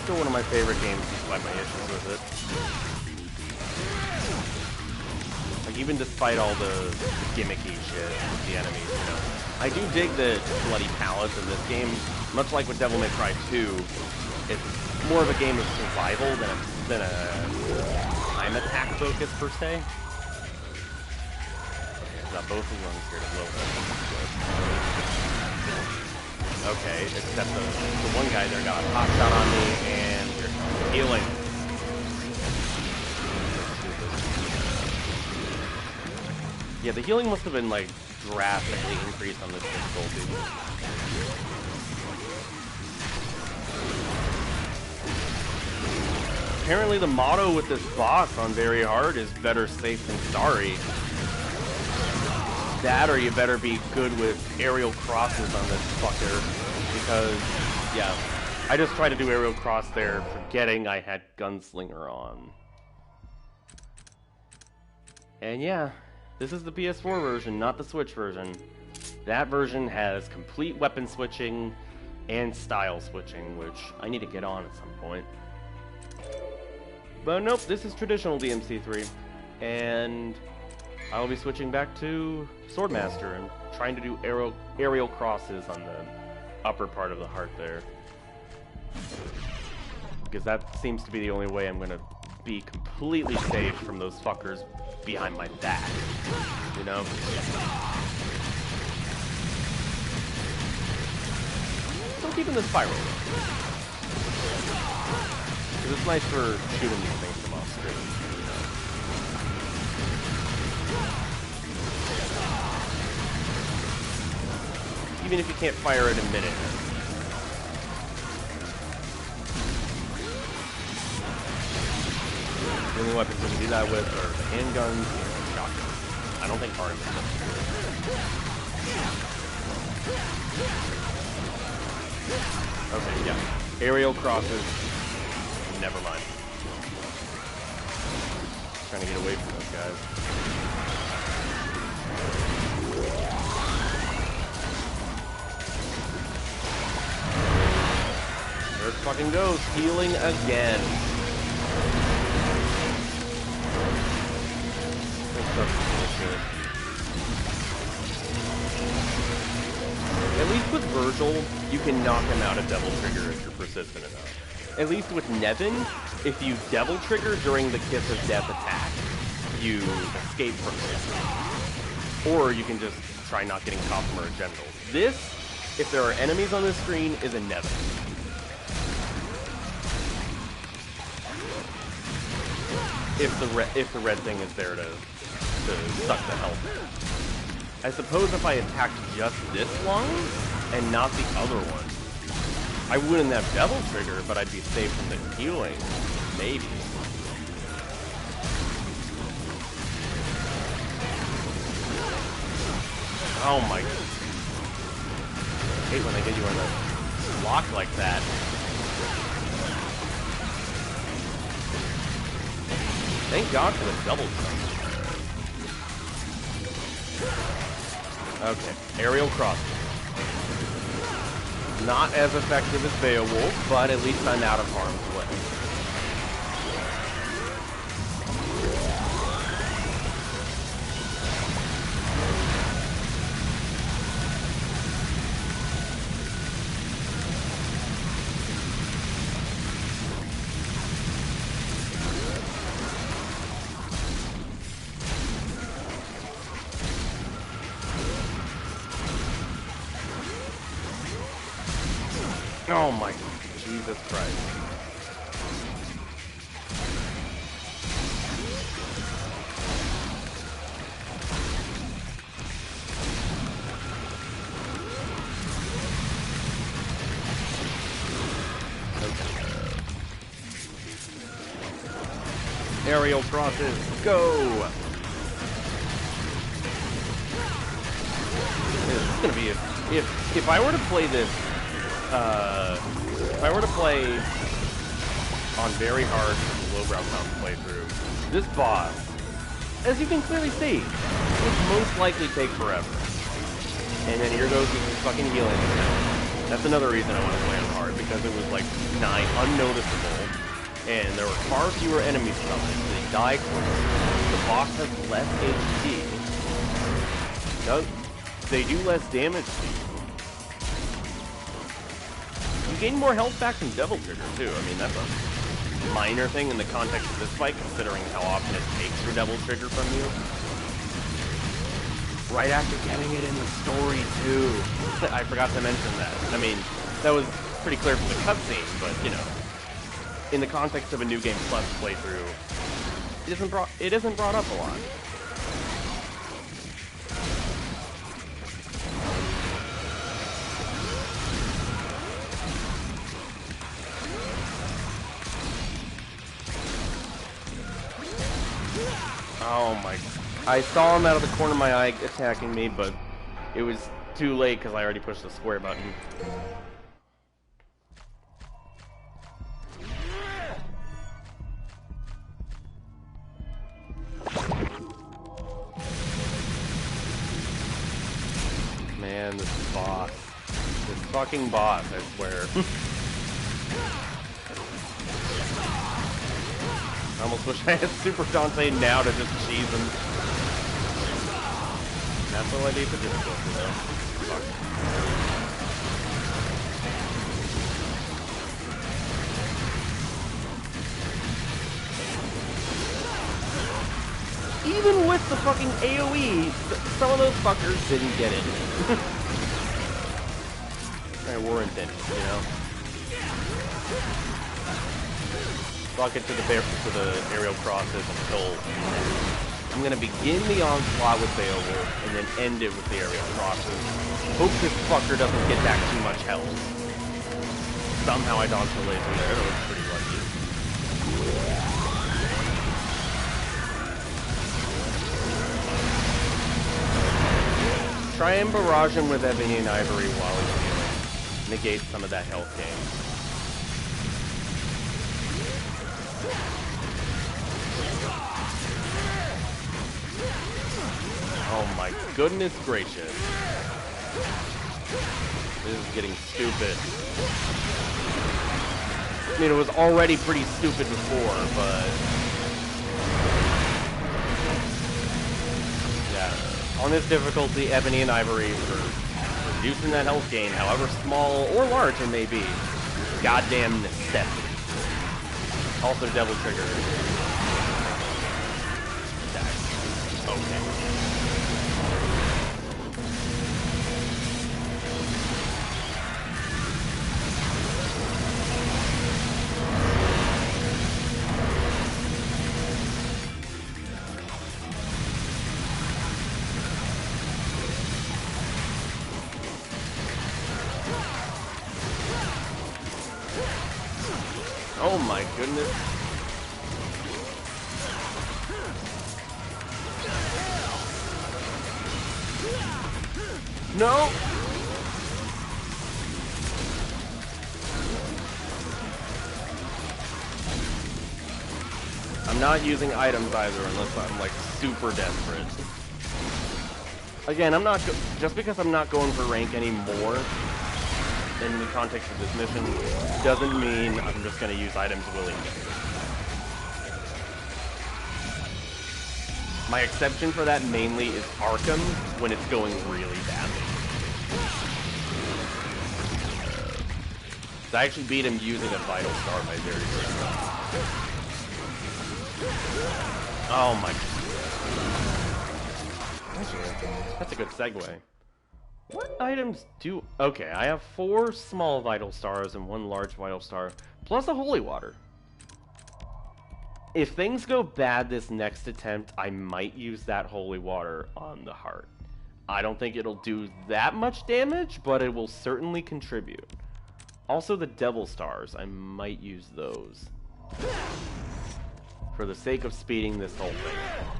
A: Still one of my favorite games despite my issues with it. Like, even despite all the gimmicky shit with the enemies, you know. I do dig the Bloody Palace in this game. Much like with Devil May Cry 2, it's more of a game of survival than a time attack focus per se. Got both of them scared a little bit. Okay, except the one guy there got a hot shot on me, and you're healing. Yeah, the healing must have been, like, drastically increased on this difficulty. Apparently the motto with this boss on Very Hard is better safe than sorry. That, or you better be good with aerial crosses on this fucker, because, yeah, I just tried to do aerial cross there, forgetting I had Gunslinger on. And yeah, this is the PS4 version, not the Switch version. That version has complete weapon switching and style switching, which I need to get on at some point. But nope, this is traditional DMC3, and I'll be switching back to Swordmaster and trying to do aerial crosses on the upper part of the heart there. Because that seems to be the only way I'm going to be completely safe from those fuckers behind my back. you know? Still keeping the spiral though. Because it's nice for shooting these things from off screen, you know? Even if you can't fire it in minute. The only weapons we can do that with are the handguns and shotguns. I don't think Artemis does. Okay, yeah. Aerial crosses. Never mind. Trying to get away from those guys. There it fucking goes. Healing again. At least with Virgil, you can knock him out of Devil Trigger if you're persistent enough. At least with Nevin, if you Devil Trigger during the Kiss of Death attack, you escape from it. Or you can just try not getting caught from her genitals. This, if there are enemies on the screen, is a Nevin. If the red thing is there to suck the health. I suppose if I attacked just this one and not the other one, I wouldn't have Devil Trigger, but I'd be safe from the healing. Maybe. Oh my god. I hate when they get you on a block like that. Thank God for the double jump. Okay, aerial cross. Not as effective as Beowulf, but at least I'm out of harm's way. Oh my Jesus Christ. Okay. Aerial crosses, go! This is gonna be if I were to play this if I were to play on very hard lowbrow comp playthrough, this boss, as you can clearly see, would most likely take forever. And then here goes this fucking healing. That's another reason I want to play on hard, because it was like nigh unnoticeable, and there were far fewer enemies coming. They die quicker. The boss has less HP. They do less damage to you. You gain more health back from Devil Trigger, too. I mean, that's a minor thing in the context of this fight, considering how often it takes your Devil Trigger from you. Right after getting it in the story, too. I forgot to mention that. I mean, that was pretty clear from the cutscene, but, you know, in the context of a New Game Plus playthrough, it isn't brought up a lot. Oh my... I saw him out of the corner of my eye attacking me, but it was too late because I already pushed the square button. Man, this boss. This fucking boss, I swear. I almost wish I had Super Dante now to just cheese him. That's all I need for difficulty, though. Fuck. Even with the fucking AoE, some of those fuckers didn't get it. They weren't in it, you know? So I'll get to the aerial crosses until I'm gonna begin the onslaught with Beowulf and then end it with the aerial crosses. Hope this fucker doesn't get back too much health. Somehow I dodged the laser there, that was pretty lucky. Try and barrage him with Ebony and Ivory while he's healing. Negate some of that health gain. Oh my goodness gracious. This is getting stupid. I mean, it was already pretty stupid before, but... yeah. On this difficulty, Ebony and Ivory for reducing that health gain, however small or large it may be. Goddamn necessity. Also Devil Trigger. Okay. Oh my goodness. No! I'm not using items either unless I'm like super desperate. Again, I'm not just because I'm not going for rank anymore in the context of this mission doesn't mean I'm just going to use items willy-nilly. My exception for that mainly is Arkham when it's going really badly. I actually beat him using a Vital Star my very first time. Oh my. That's a good segue. What items do... okay, I have 4 small Vital Stars and 1 large Vital Star, plus a Holy Water. If things go bad this next attempt, I might use that Holy Water on the heart. I don't think it'll do that much damage, but it will certainly contribute. Also the Devil Stars, I might use those. For the sake of speeding this whole thing.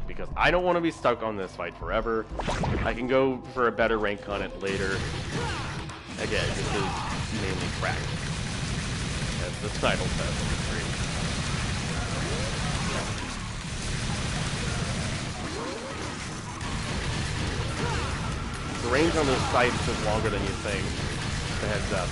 A: Because I don't want to be stuck on this fight forever. I can go for a better rank on it later. Again, this is mainly practice. That's the title test of the stream. The range on those sights is longer than you think. Just a heads up.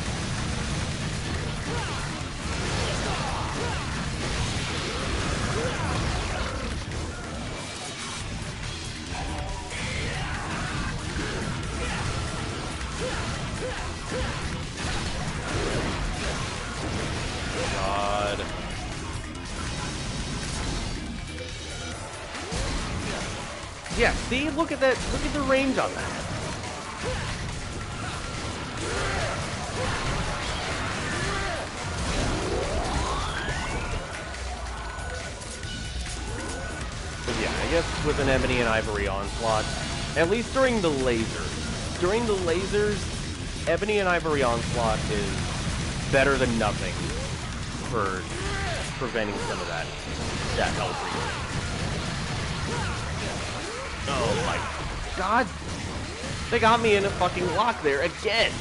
A: God. Yeah, see? Look at that. Look at the range on that. But yeah, I guess with an Ebony and Ivory onslaught, at least during the lasers. During the lasers, Ebony and Ivory onslaught is better than nothing for preventing some of that health regain. Oh my god! They got me in a fucking lock there again!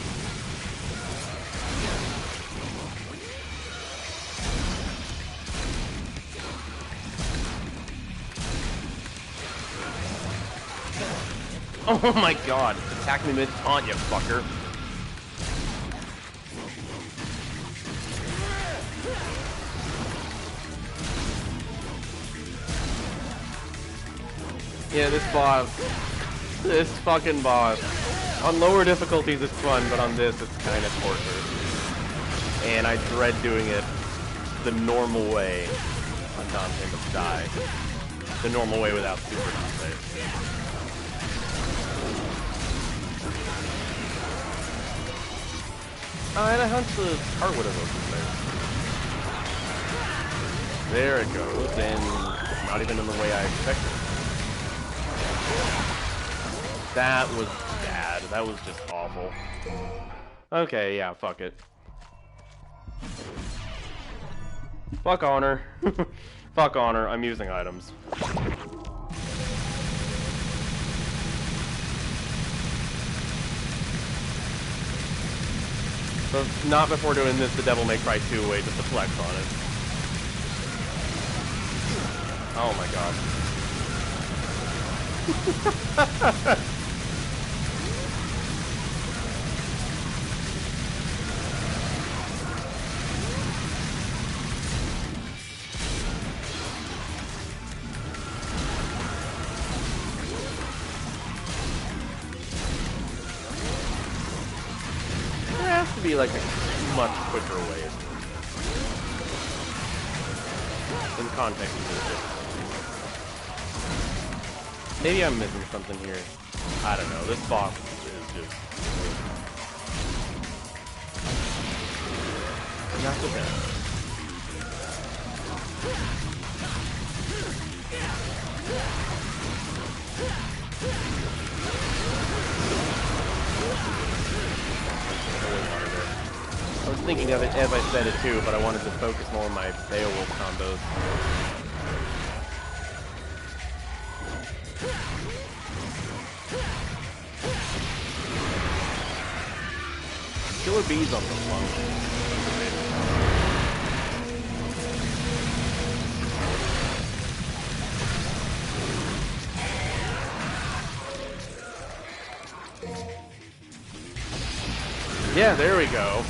A: Oh my god! Attack me mid-taunt, you fucker! Yeah, this fucking boss. On lower difficulties it's fun, but on this it's kind of torture. And I dread doing it the normal way on Dante Must Die. the normal way without super save. I had a hunch the heart would have opened there. There it goes, and not even in the way I expected. That was bad. That was just awful. Okay, yeah, fuck it. Fuck honor. Fuck honor. I'm using items. So, not before doing this the Devil May Cry 2 way, just to flex on it. Oh my god. Be like a much quicker way in context of this. Maybe I'm missing something here. I don't know. This boss is just not the best. I was thinking of it as I said it too, but I wanted to focus more on my Beowulf combos. Killer bees on the lung. Yeah, there we go.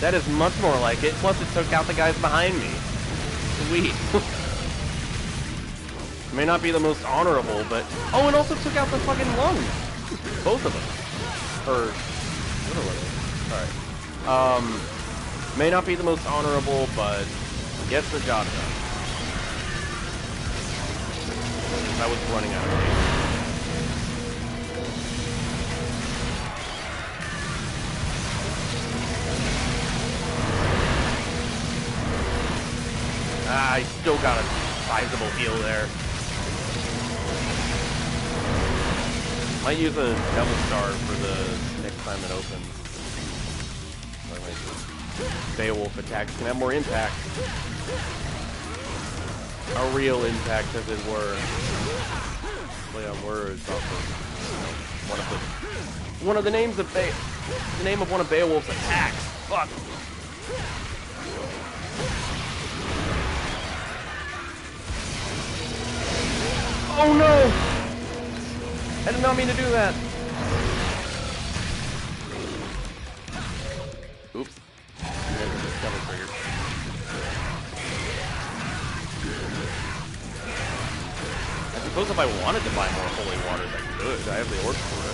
A: That is much more like it. Plus, it took out the guys behind me. Sweet. May not be the most honorable, but... Oh, and also took out the fucking lungs. Both of them. Or... What are they? Alright. May not be the most honorable, but... Gets the job done. I was running out of time. I still got a sizable heal there. Might use a Devil Star for the next time it opens. Beowulf attacks can have more impact. A real impact, as it were. Play on words off of one of the names of the name of one of Beowulf's attacks. Fuck. Oh no! I did not mean to do that. Oops. Double trigger. I suppose if I wanted to buy more holy waters, I could. I have the orb for it.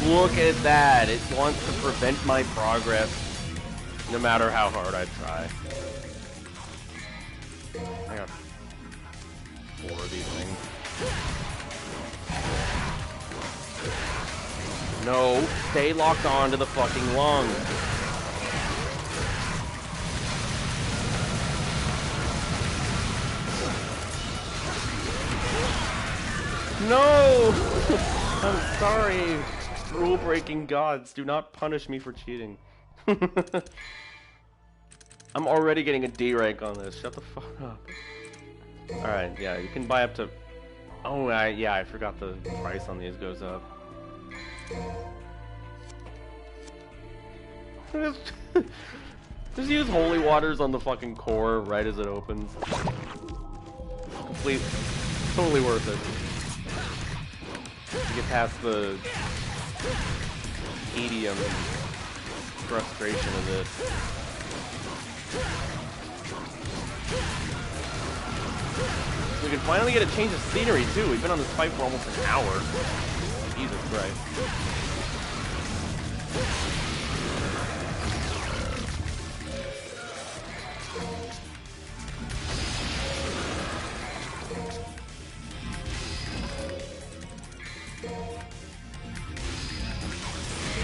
A: Look at that. It wants to prevent my progress, no matter how hard I try. I got 4 of these things. No, stay locked on to the fucking lung. No! I'm sorry. Rule-breaking gods, do not punish me for cheating. I'm already getting a D rank on this. Shut the fuck up. Alright, yeah, you can buy up to... Oh, yeah, I forgot the price on these goes up. Just use holy waters on the fucking core right as it opens. Complete... Totally worth it. To get past the... tedium and frustration of this. We can finally get a change of scenery too. We've been on this fight for almost an hour. Jesus Right.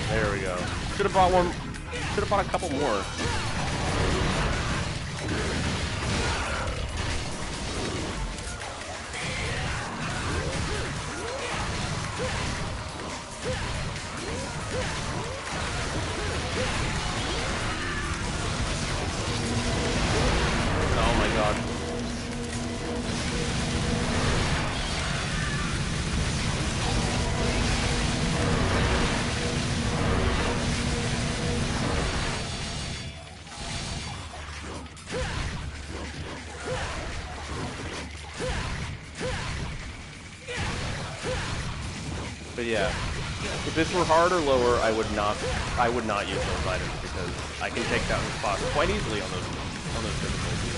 A: There we go. Should have bought one. Should have bought a couple more. Oh my god. But yeah, if this were hard or lower, I would not use those items because I can take down the boss quite easily on those difficulties.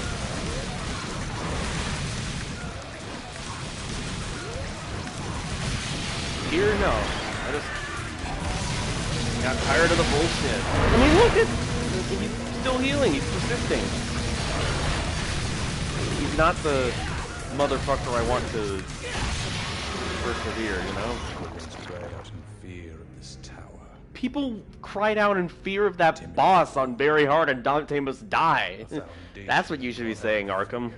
A: Here, no. I just got tired of the bullshit. I mean, look at he's still healing. He's persisting. He's not the motherfucker I want to persevere, you know? People cried out in fear of that boss on Very Hard and Dante Must Die. That's what you should be saying, Arkham.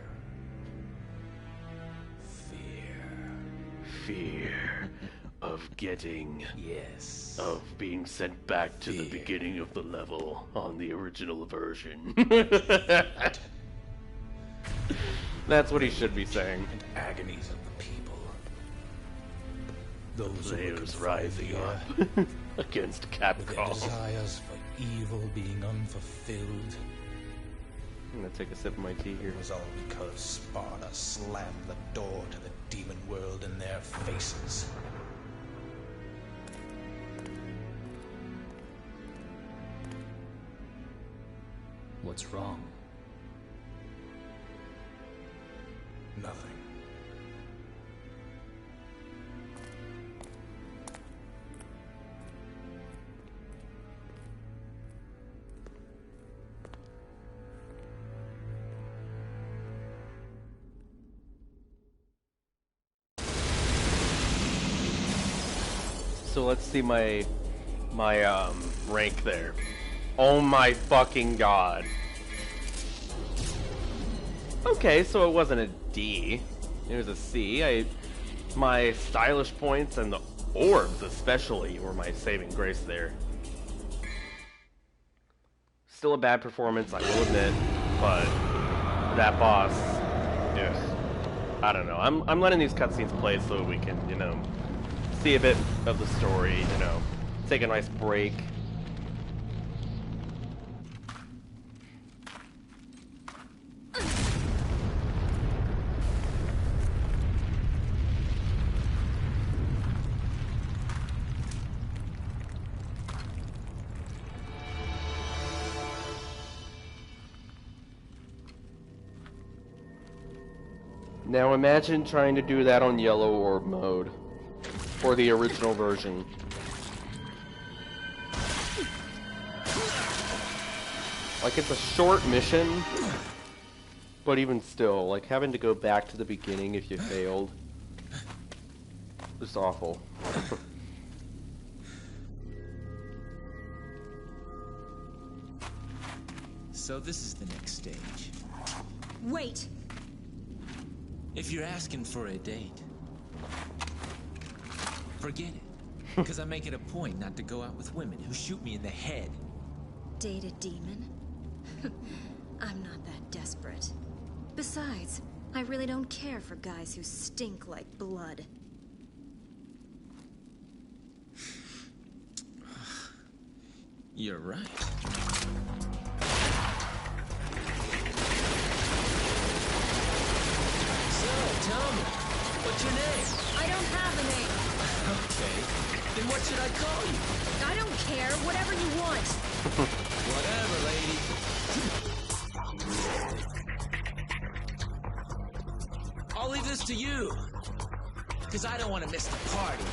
A: Fear of getting...
B: Yes.
A: Of being sent back to the beginning of the level on the original version. That's what he should be saying.
B: And agonies of the people. Those
A: Players rising up against Capcom.
B: Their desires for evil being unfulfilled.
A: I'm gonna take a sip of my tea here.
B: It was all because Sparta slammed the door to the demon world in their faces.
C: What's wrong?
B: Nothing.
A: So let's see my rank there. Oh my fucking god. Okay, so it wasn't a D. It was a C. My stylish points and the orbs especially were my saving grace there. Still a bad performance, I will admit, but that boss, yes. I don't know. I'm letting these cutscenes play so we can, you know, see a bit of the story, you know, take a nice break. Now imagine trying to do that on yellow orb mode, or the original version. Like, it's a short mission, but even still, like, having to go back to the beginning if you failed, it's awful.
C: So this is the next stage.
D: Wait!
C: If you're asking for a date, forget it. Because I make it a point not to go out with women who shoot me in the head.
D: Date a demon? I'm not that desperate. Besides, I really don't care for guys who stink like blood.
C: You're right. Tell me, what's your name?
D: I don't have a name.
C: Okay, then what should I call you?
D: I don't care, whatever you want.
C: Whatever, lady. I'll leave this to you, because I don't want to miss the party.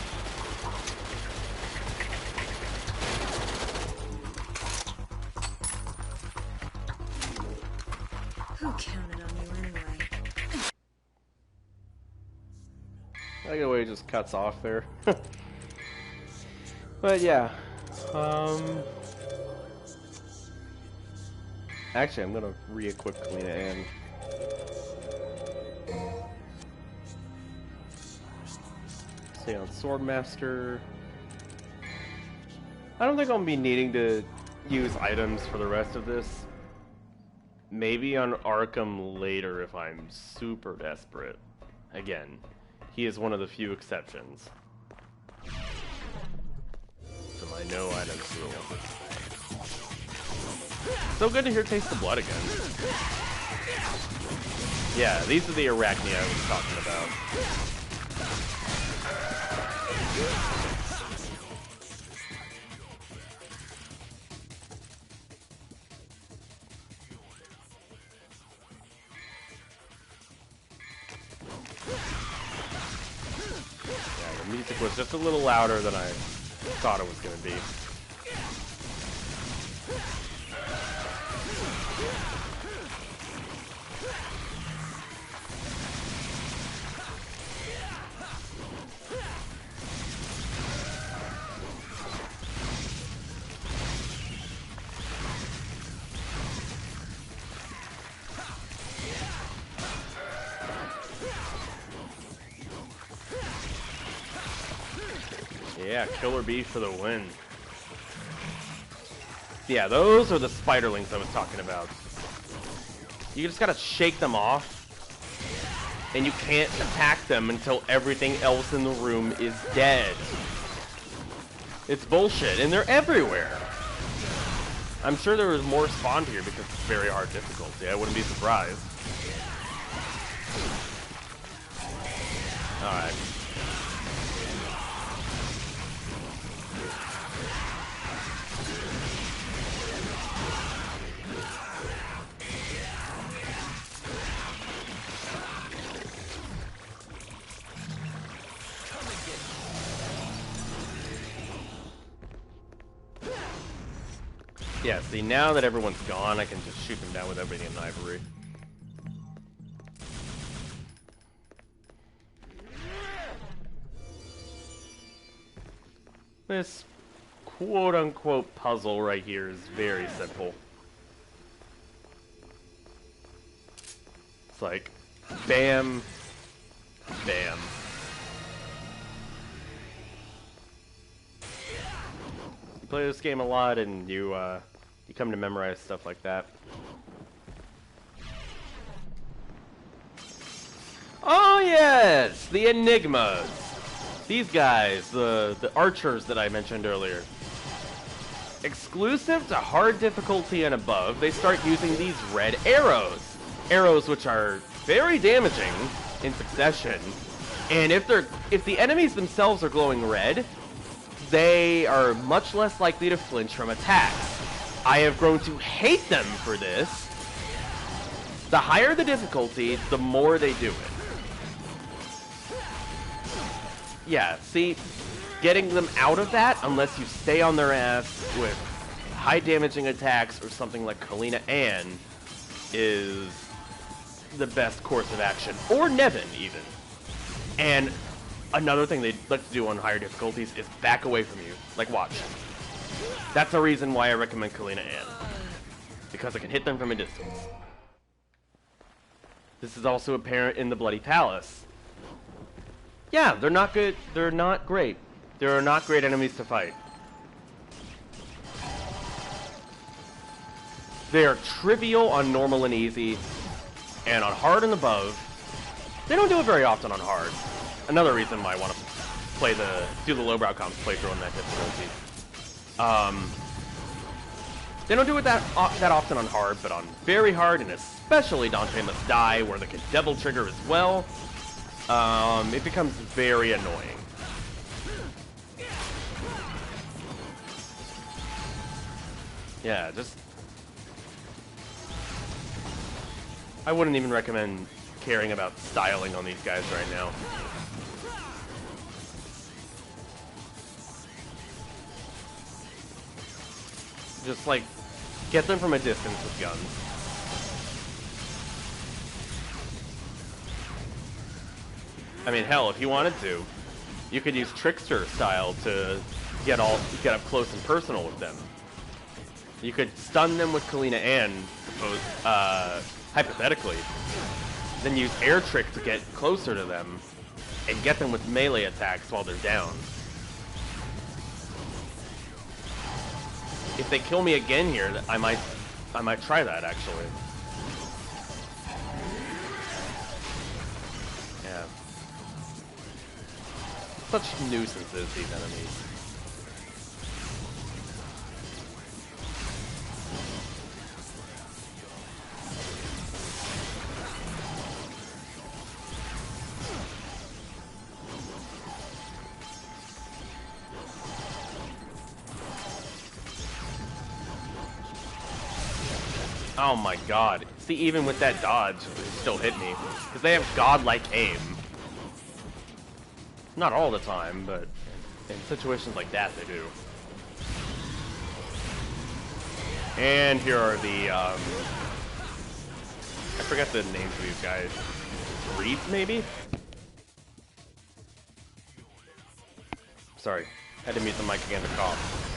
D: Who counted on you anyway?
A: I like the way it just cuts off there. But yeah. Actually, I'm gonna re-equip Kalina Ann. Stay on Swordmaster. I don't think I'm gonna be needing to use items for the rest of this. Maybe on Arkham later if I'm super desperate. Again, he is one of the few exceptions. So my no items rule. So good to hear Taste the Blood again. Yeah, these are the Arachnia I was talking about. Yeah, the music was just a little louder than I thought it was going to be. Yeah, Killer Bee for the win. Yeah, those are the spiderlings I was talking about. You just gotta shake them off, and you can't attack them until everything else in the room is dead. It's bullshit, and they're everywhere. I'm sure there was more spawned here because it's very hard difficulty. I wouldn't be surprised. Alright. Yeah, see, now that everyone's gone, I can just shoot them down with everything in Ivory. This quote-unquote puzzle right here is very simple. It's like, bam, bam. You play this game a lot and you come to memorize stuff like that. Oh yes, the Enigmas. These guys, the archers that I mentioned earlier. Exclusive to hard difficulty and above, they start using these red arrows. Arrows which are very damaging in succession. And if the enemies themselves are glowing red, they are much less likely to flinch from attacks. I have grown to hate them for this. The higher the difficulty, the more they do it. Yeah, see, getting them out of that, unless you stay on their ass with high damaging attacks or something like Kalina Ann, is the best course of action. Or Nevin, even. And another thing they'd like to do on higher difficulties is back away from you. Like, watch. That's a reason why I recommend Kalina Ann. Because I can hit them from a distance. This is also apparent in the Bloody Palace. Yeah, they're not good. They're not great. There are not great enemies to fight. They are trivial on normal and easy, and on hard and above. They don't do it very often on hard. Another reason why I want to do the lowbrow comps playthrough on that difficulty. They don't do it that often on hard, but on very hard, and especially Dante Must Die, where they can double trigger as well, it becomes very annoying. Yeah, just... I wouldn't even recommend caring about styling on these guys right now. Just, like, get them from a distance with guns. I mean, hell, if you wanted to, you could use Trickster style to get up close and personal with them. You could stun them with Kalina and, hypothetically, then use Air Trick to get closer to them and get them with melee attacks while they're down. If they kill me again here, I might try that actually. Yeah. Such nuisances, these enemies. Oh my god. See, even with that dodge, it still hit me. Because they have godlike aim. Not all the time, but in situations like that, they do. And here are the, I forget the names of these guys. Reeds, maybe? Sorry. Had to mute the mic again to cough.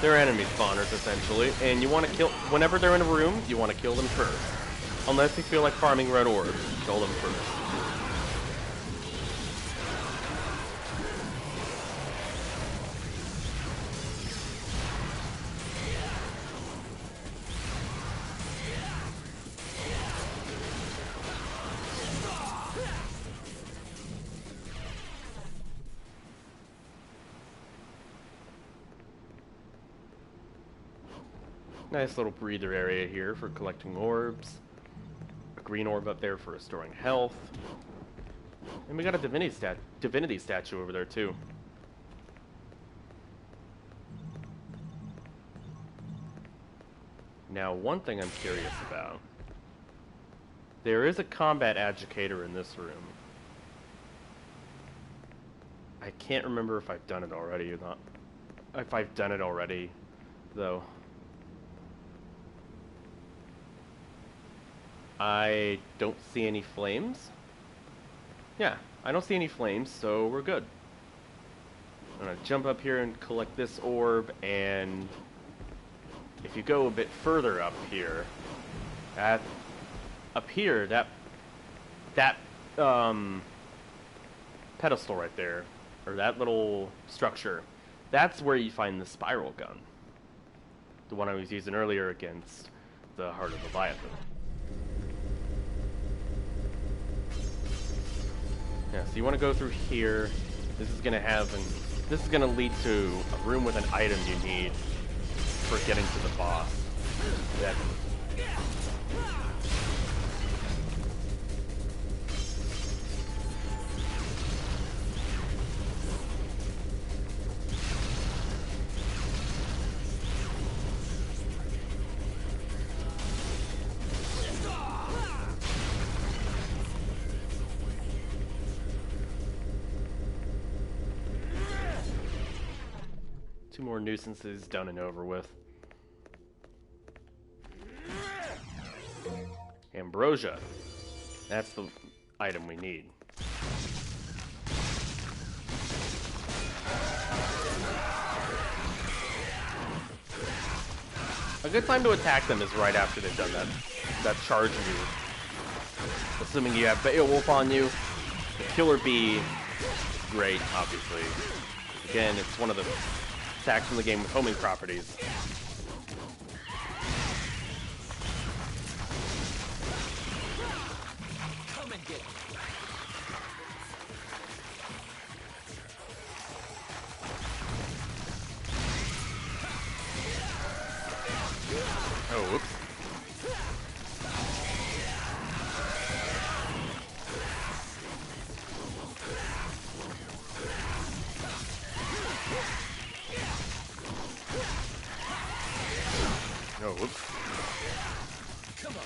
A: They're enemy spawners, essentially, and you want to kill... Whenever they're in a room, you want to kill them first. Unless you feel like farming red orbs, kill them first. Nice little breather area here for collecting orbs. A green orb up there for restoring health. And we got a divinity statue over there too. Now, one thing I'm curious about. There is a combat agitator in this room. I can't remember if I've done it already or not. If I've done it already, though. I don't see any flames. Yeah, I don't see any flames, so we're good. I'm gonna jump up here and collect this orb, and if you go a bit further up here, that pedestal right there, or that little structure, that's where you find the spiral gun. The one I was using earlier against the Heart of Leviathan. Yeah, so you want to go through here. This is gonna lead to a room with an item you need for getting to the boss. That two more nuisances done and over with. Ambrosia. That's the item we need. A good time to attack them is right after they've done that charge move. Assuming you have Beowulf on you. The Killer Bee, great, obviously. Again, it's one of the attacks from the game with homing properties.
C: Come and get me.
A: Oh, whoops. Oh, whoops.
C: Come on.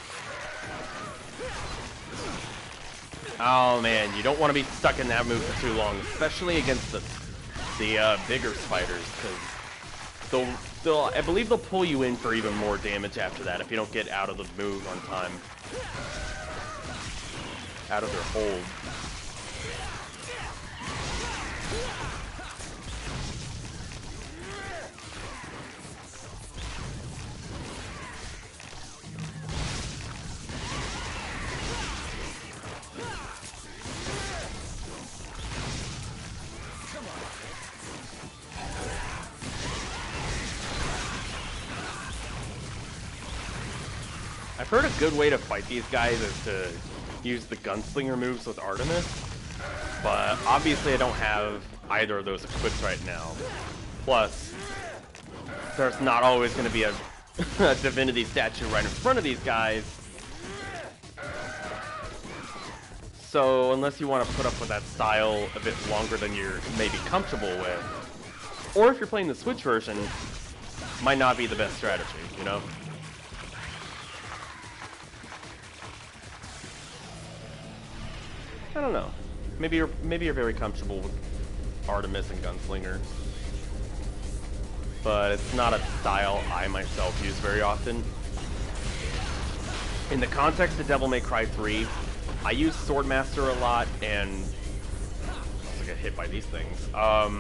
A: Oh man, you don't want to be stuck in that move for too long, especially against the bigger spiders, because I believe they'll pull you in for even more damage after that if you don't get out of the move on time, out of their hold. I've heard a good way to fight these guys is to use the gunslinger moves with Artemis, but obviously I don't have either of those equipped right now. Plus, there's not always going to be a divinity statue right in front of these guys. So unless you want to put up with that style a bit longer than you're maybe comfortable with, or if you're playing the Switch version, might not be the best strategy, you know? I don't know. Maybe you're very comfortable with Artemis and Gunslinger, but it's not a style I myself use very often. In the context of Devil May Cry 3, I use Swordmaster a lot, and I get hit by these things. I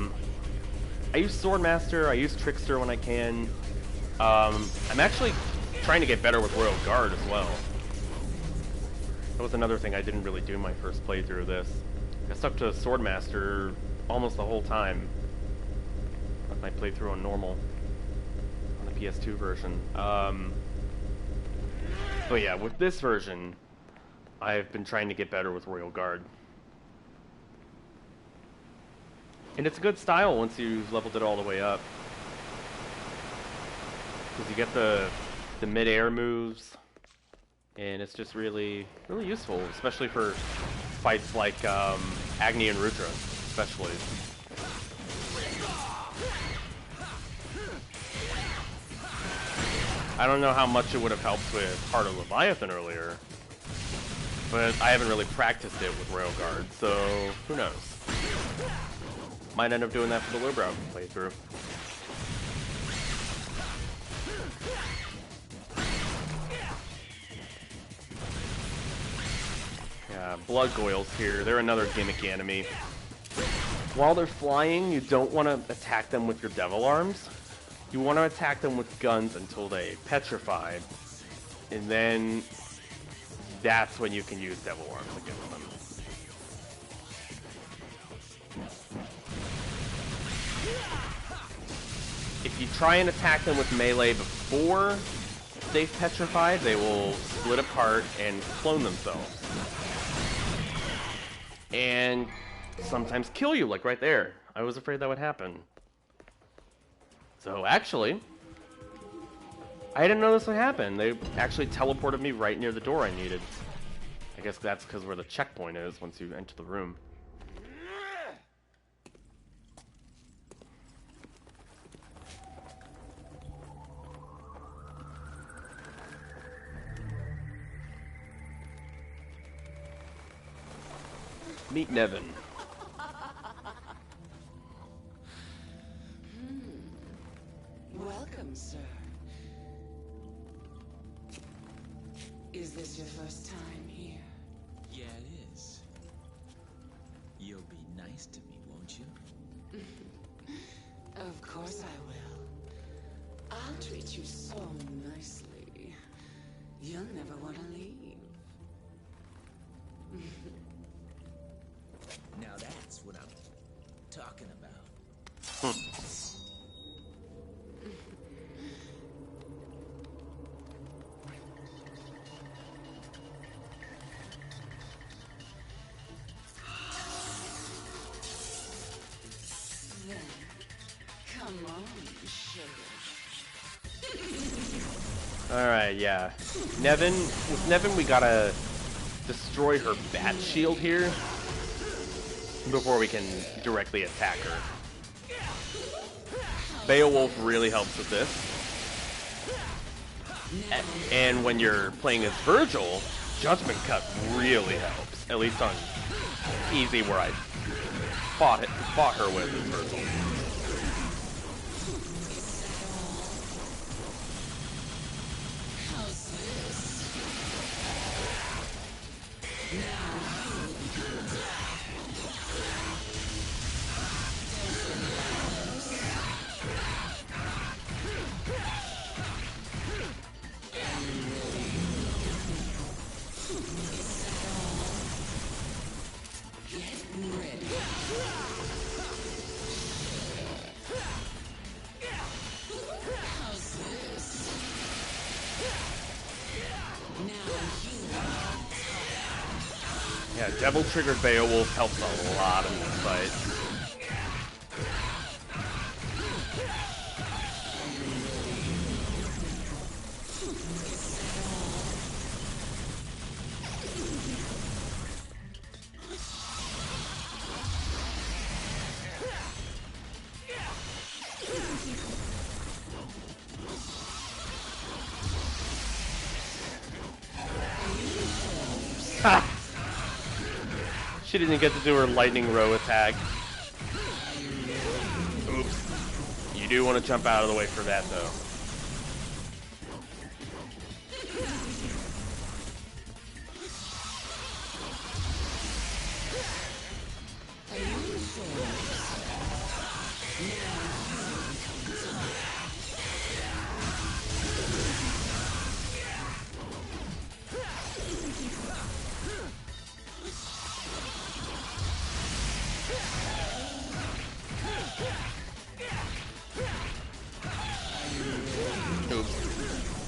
A: use Swordmaster. I use Trickster when I can. I'm actually trying to get better with Royal Guard as well. That was another thing I didn't really do my first playthrough of this. I stuck to Swordmaster almost the whole time with my playthrough on normal, on the PS2 version. But yeah, with this version, I've been trying to get better with Royal Guard. And it's a good style once you've leveled it all the way up. Because you get the mid-air moves, and it's just really useful, especially for fights like Agni and Rudra, especially. I don't know how much it would have helped with Heart of Leviathan earlier, but I haven't really practiced it with Royal Guard, so who knows? Might end up doing that for the lowbrow playthrough. Yeah, Blood Goyles here. They're another gimmicky enemy. While they're flying, you don't want to attack them with your devil arms. You want to attack them with guns until they petrify, and then that's when you can use devil arms against them. If you try and attack them with melee before they've petrified, they will split apart and clone themselves. And sometimes kill you, like right there. I was afraid that would happen. So actually, I didn't know this would happen. They actually teleported me right near the door I needed. I guess that's because where the checkpoint is once you enter the room. Meet Nevin.
E: Welcome, sir. Is this your first time here?
C: Yeah, it is. You'll be nice to me, won't you?
E: Of course I will. I'll treat you so nicely. You'll never want to leave.
C: Now that's what I'm talking about.
E: Then, come on, sugar.
A: Alright, yeah. Nevin, with Nevin we gotta destroy her bat shield here before we can directly attack her. Beowulf really helps with this. And when you're playing as Virgil, Judgment Cut really helps. At least on easy, where I fought her with in Virtual. Yeah, devil-triggered Beowulf helps a lot in this fight. Ha! She didn't get to do her lightning row attack. Oops. You do want to jump out of the way for that, though.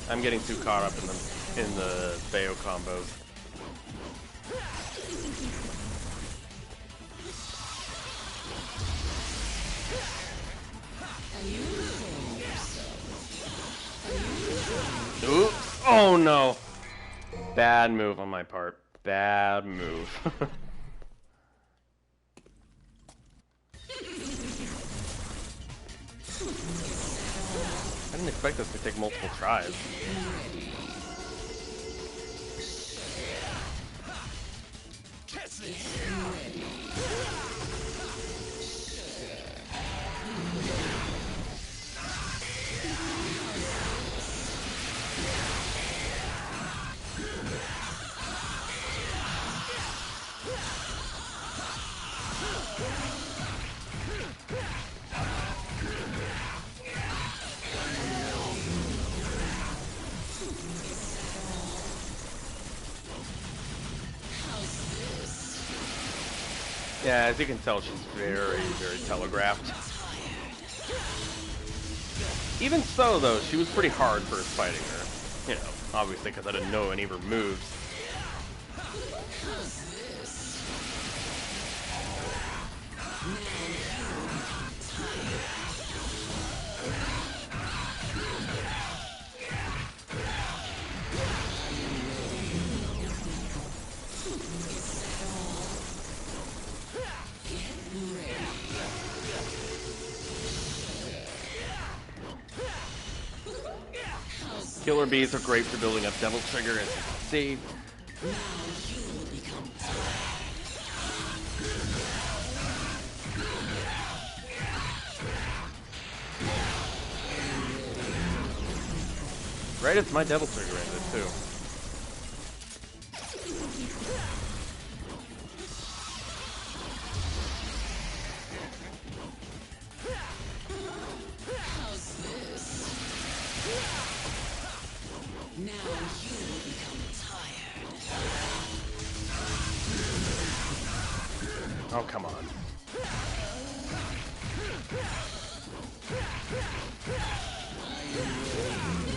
A: I'm getting too caught up in the Bayo combos. Oops! Oh no! Bad move on my part. Bad move. I didn't expect this to take multiple tries. Yeah, as you can tell, she's very, very telegraphed. Even so, though, she was pretty hard first fighting her. You know, obviously because I didn't know any of her moves. Killer bees are great for building up Devil Trigger, as you can see. Right as my Devil Trigger ended, too. Oh, come on.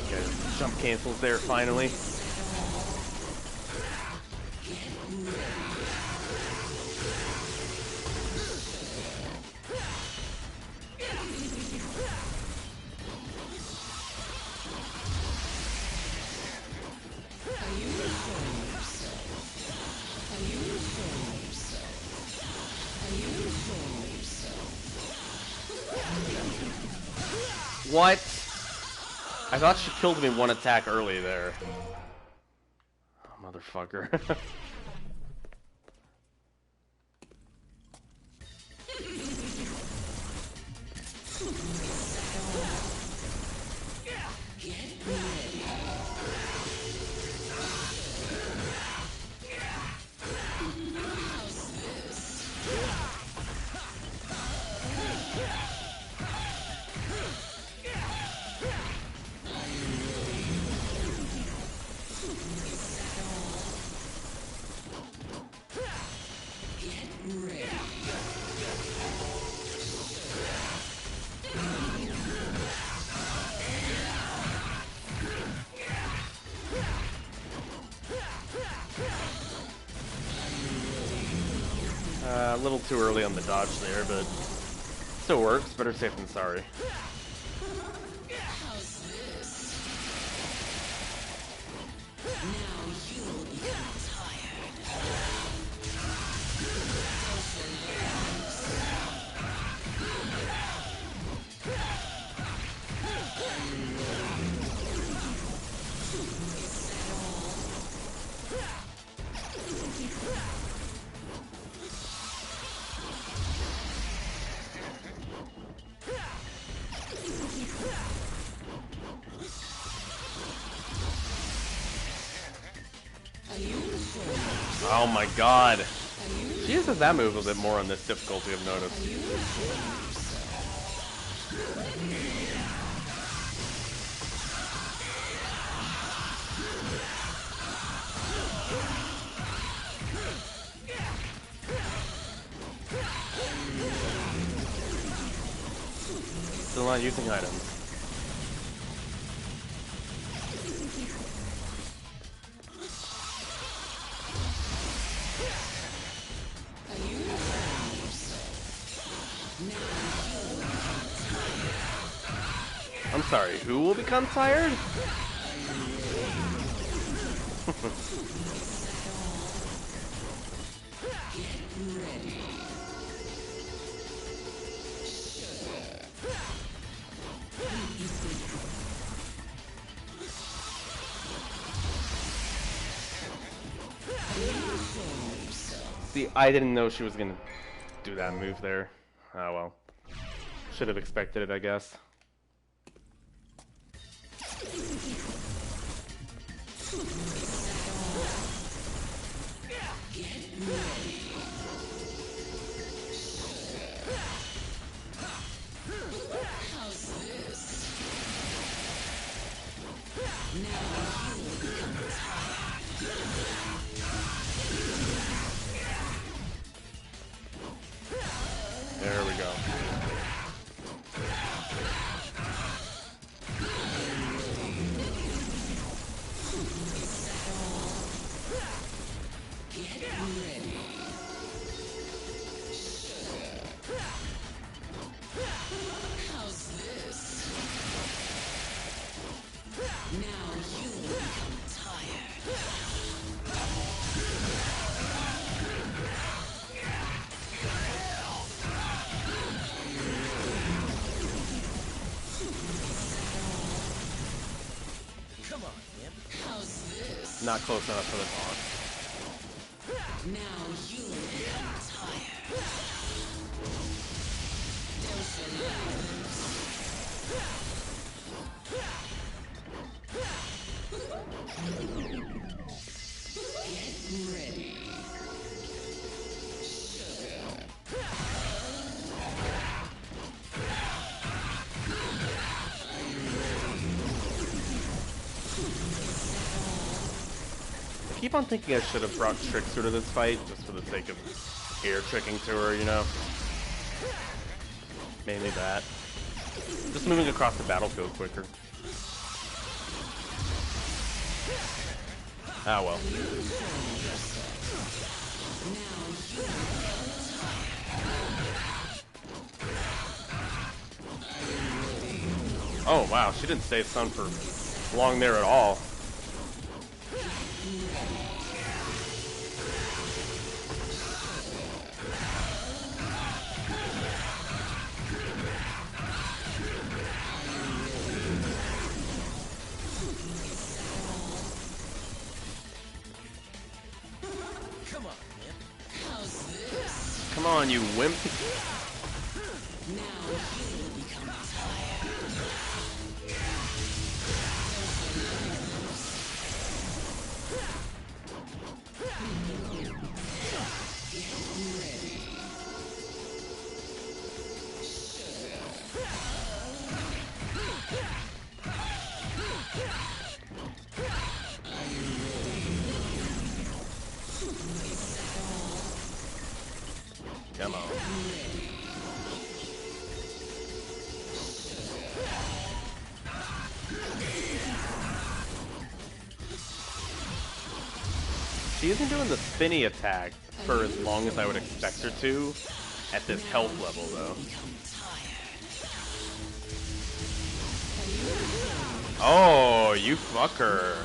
A: Okay, jump cancels there, finally. What? I thought she killed me one attack early there. Oh, motherfucker.
E: ready.
A: A little too early on the dodge there, but still works. Better safe than sorry.
E: How's this? Now you'll become tired.
A: Oh my god. She uses that move a bit more on this difficulty, I've noticed. Still not using items. I'm sorry, who will become tired? See, I didn't know she was gonna do that move there. Oh well. Should have expected it, I guess. There we go. Not close enough for the taunt.
E: Now you become tired. Get ready.
A: I keep on thinking I should have brought Trickster to this fight, just for the sake of air tricking to her, you know? Mainly that. Just moving across the battlefield quicker. Ah well. Oh wow, she didn't stay stunned for long there at all. Come on, you wimp. Come on. She isn't doing the spinny attack for as long as I would expect her to at this health level, though. Oh, you fucker.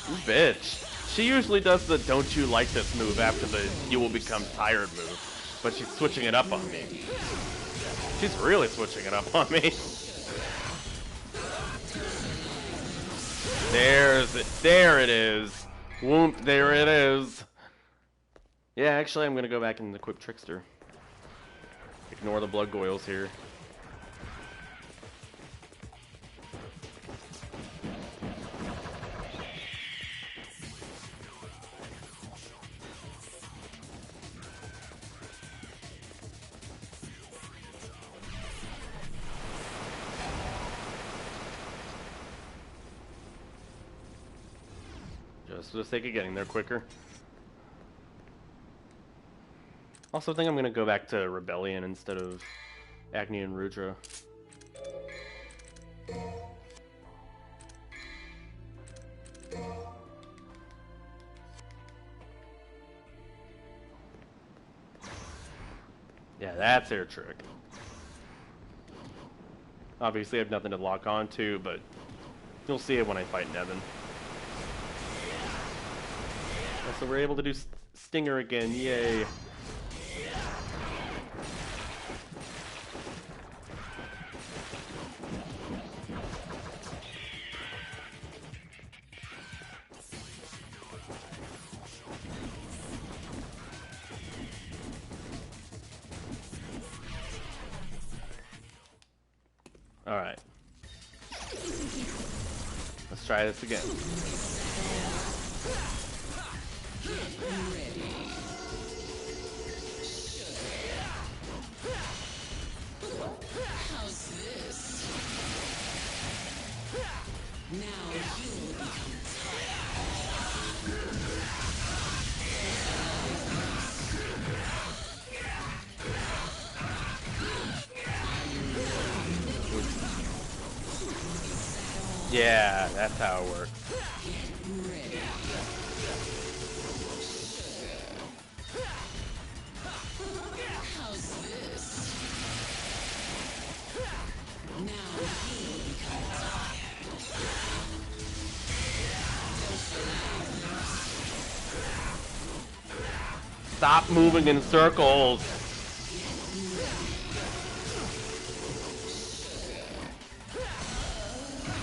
A: You bitch. She usually does the don't you like this move after the you will become tired move, but she's switching it up on me. She's really switching it up on me. There's it. There it is. Whoop, there it is. Yeah, actually, I'm going to go back and equip Trickster. Ignore the blood goils here. Just for the sake of getting there quicker. Also, I think I'm going to go back to Rebellion instead of Agni and Rudra. Yeah, that's their trick. Obviously, I have nothing to lock on to, but you'll see it when I fight Nevin. So we're able to do Stinger again, yay. Alright. Let's try this again.
E: How's this? Now you'll become
A: Yeah, that's how it works.
E: ready. How's this? Now you'll become
A: Stop moving in circles.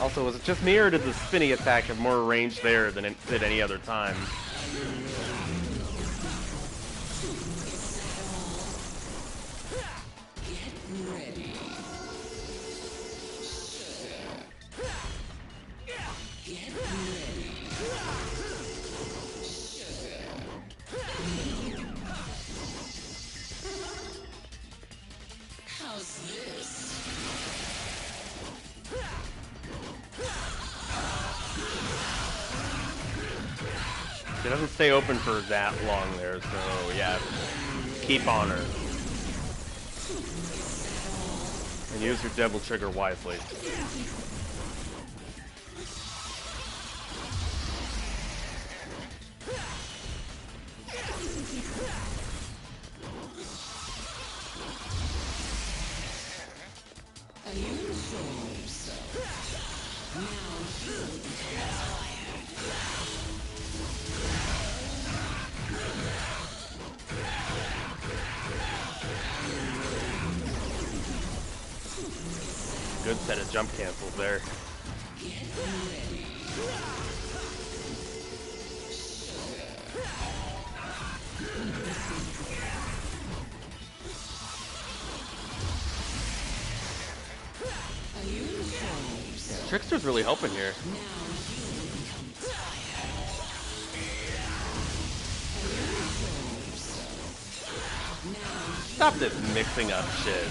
A: Also, was it just me, or did the spinny attack have more range there than it did any other time?
E: ready. Get ready. How's this?
A: It doesn't stay open for that long there, so yeah, keep on her. And use your devil trigger wisely.
E: Are you enjoying yourself? Now you'll become
A: Good set of jump cancels there. Trickster's really helping here. Stop this mixing up shit.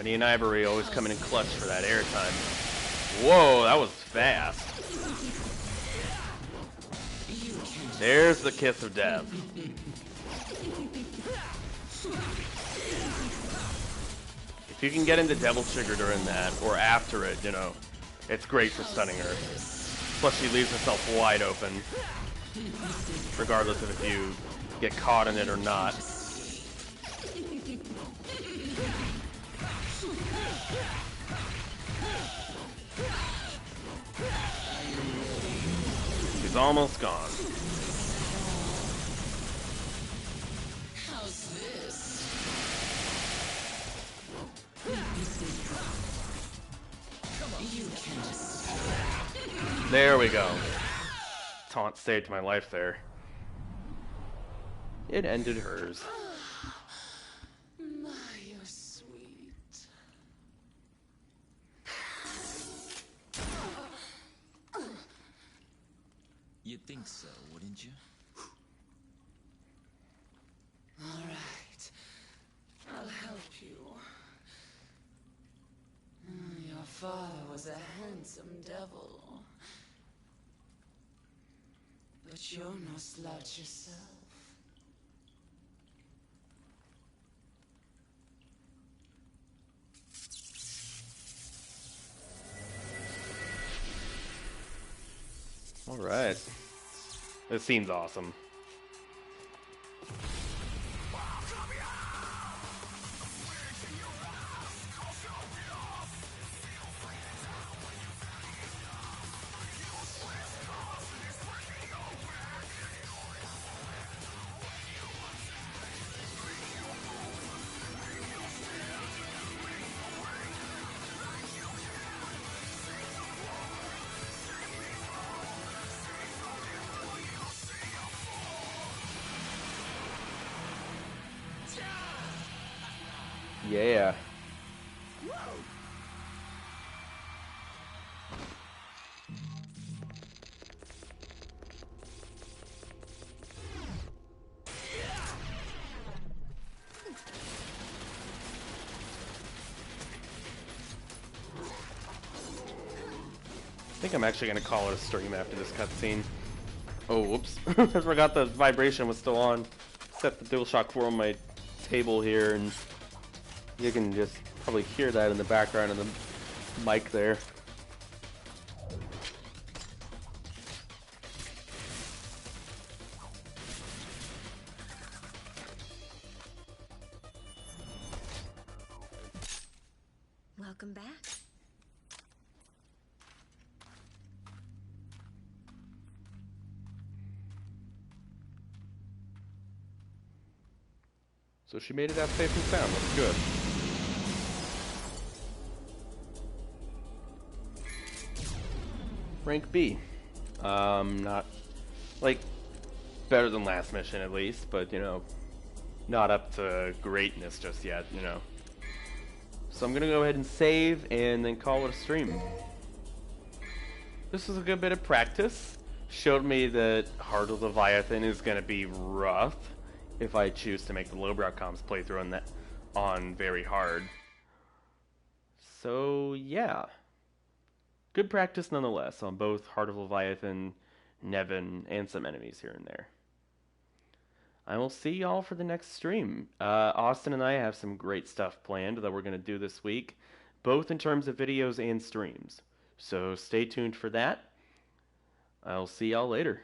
A: Ebony and Ivory always coming in clutch for that airtime. Whoa, that was fast. There's the kiss of death. If you can get into Devil Trigger during that, or after it, you know, it's great for stunning her. Plus she leaves herself wide open, regardless of if you get caught in it or not. She's almost gone.
E: How's this? You can just...
A: There we go. Taunt saved my life there. It ended hers.
E: My, you're sweet.
C: You'd think so, wouldn't you?
E: All right. I'll help you. Your father was a handsome devil. But you're no slouch yourself.
A: Alright. This scene's awesome. Yeah. I think I'm actually going to call it a stream after this cutscene. Oh, whoops. I forgot the vibration was still on. Set the DualShock 4 on my table here, and you can just probably hear that in the background of the mic there.
D: Welcome back.
A: So she made it out safe and sound. That's good. Rank B. Not, like, better than last mission at least, but, you know, not up to greatness just yet, you know. So I'm gonna go ahead and save and then call it a stream. This was a good bit of practice. Showed me that Heart of Leviathan is gonna be rough if I choose to make the lowbrow comms playthrough on that on very hard. So yeah. Good practice nonetheless on both Heart of Leviathan, Nevin, and some enemies here and there. I will see y'all for the next stream. Austin and I have some great stuff planned that we're going to do this week, both in terms of videos and streams. So stay tuned for that. I'll see y'all later.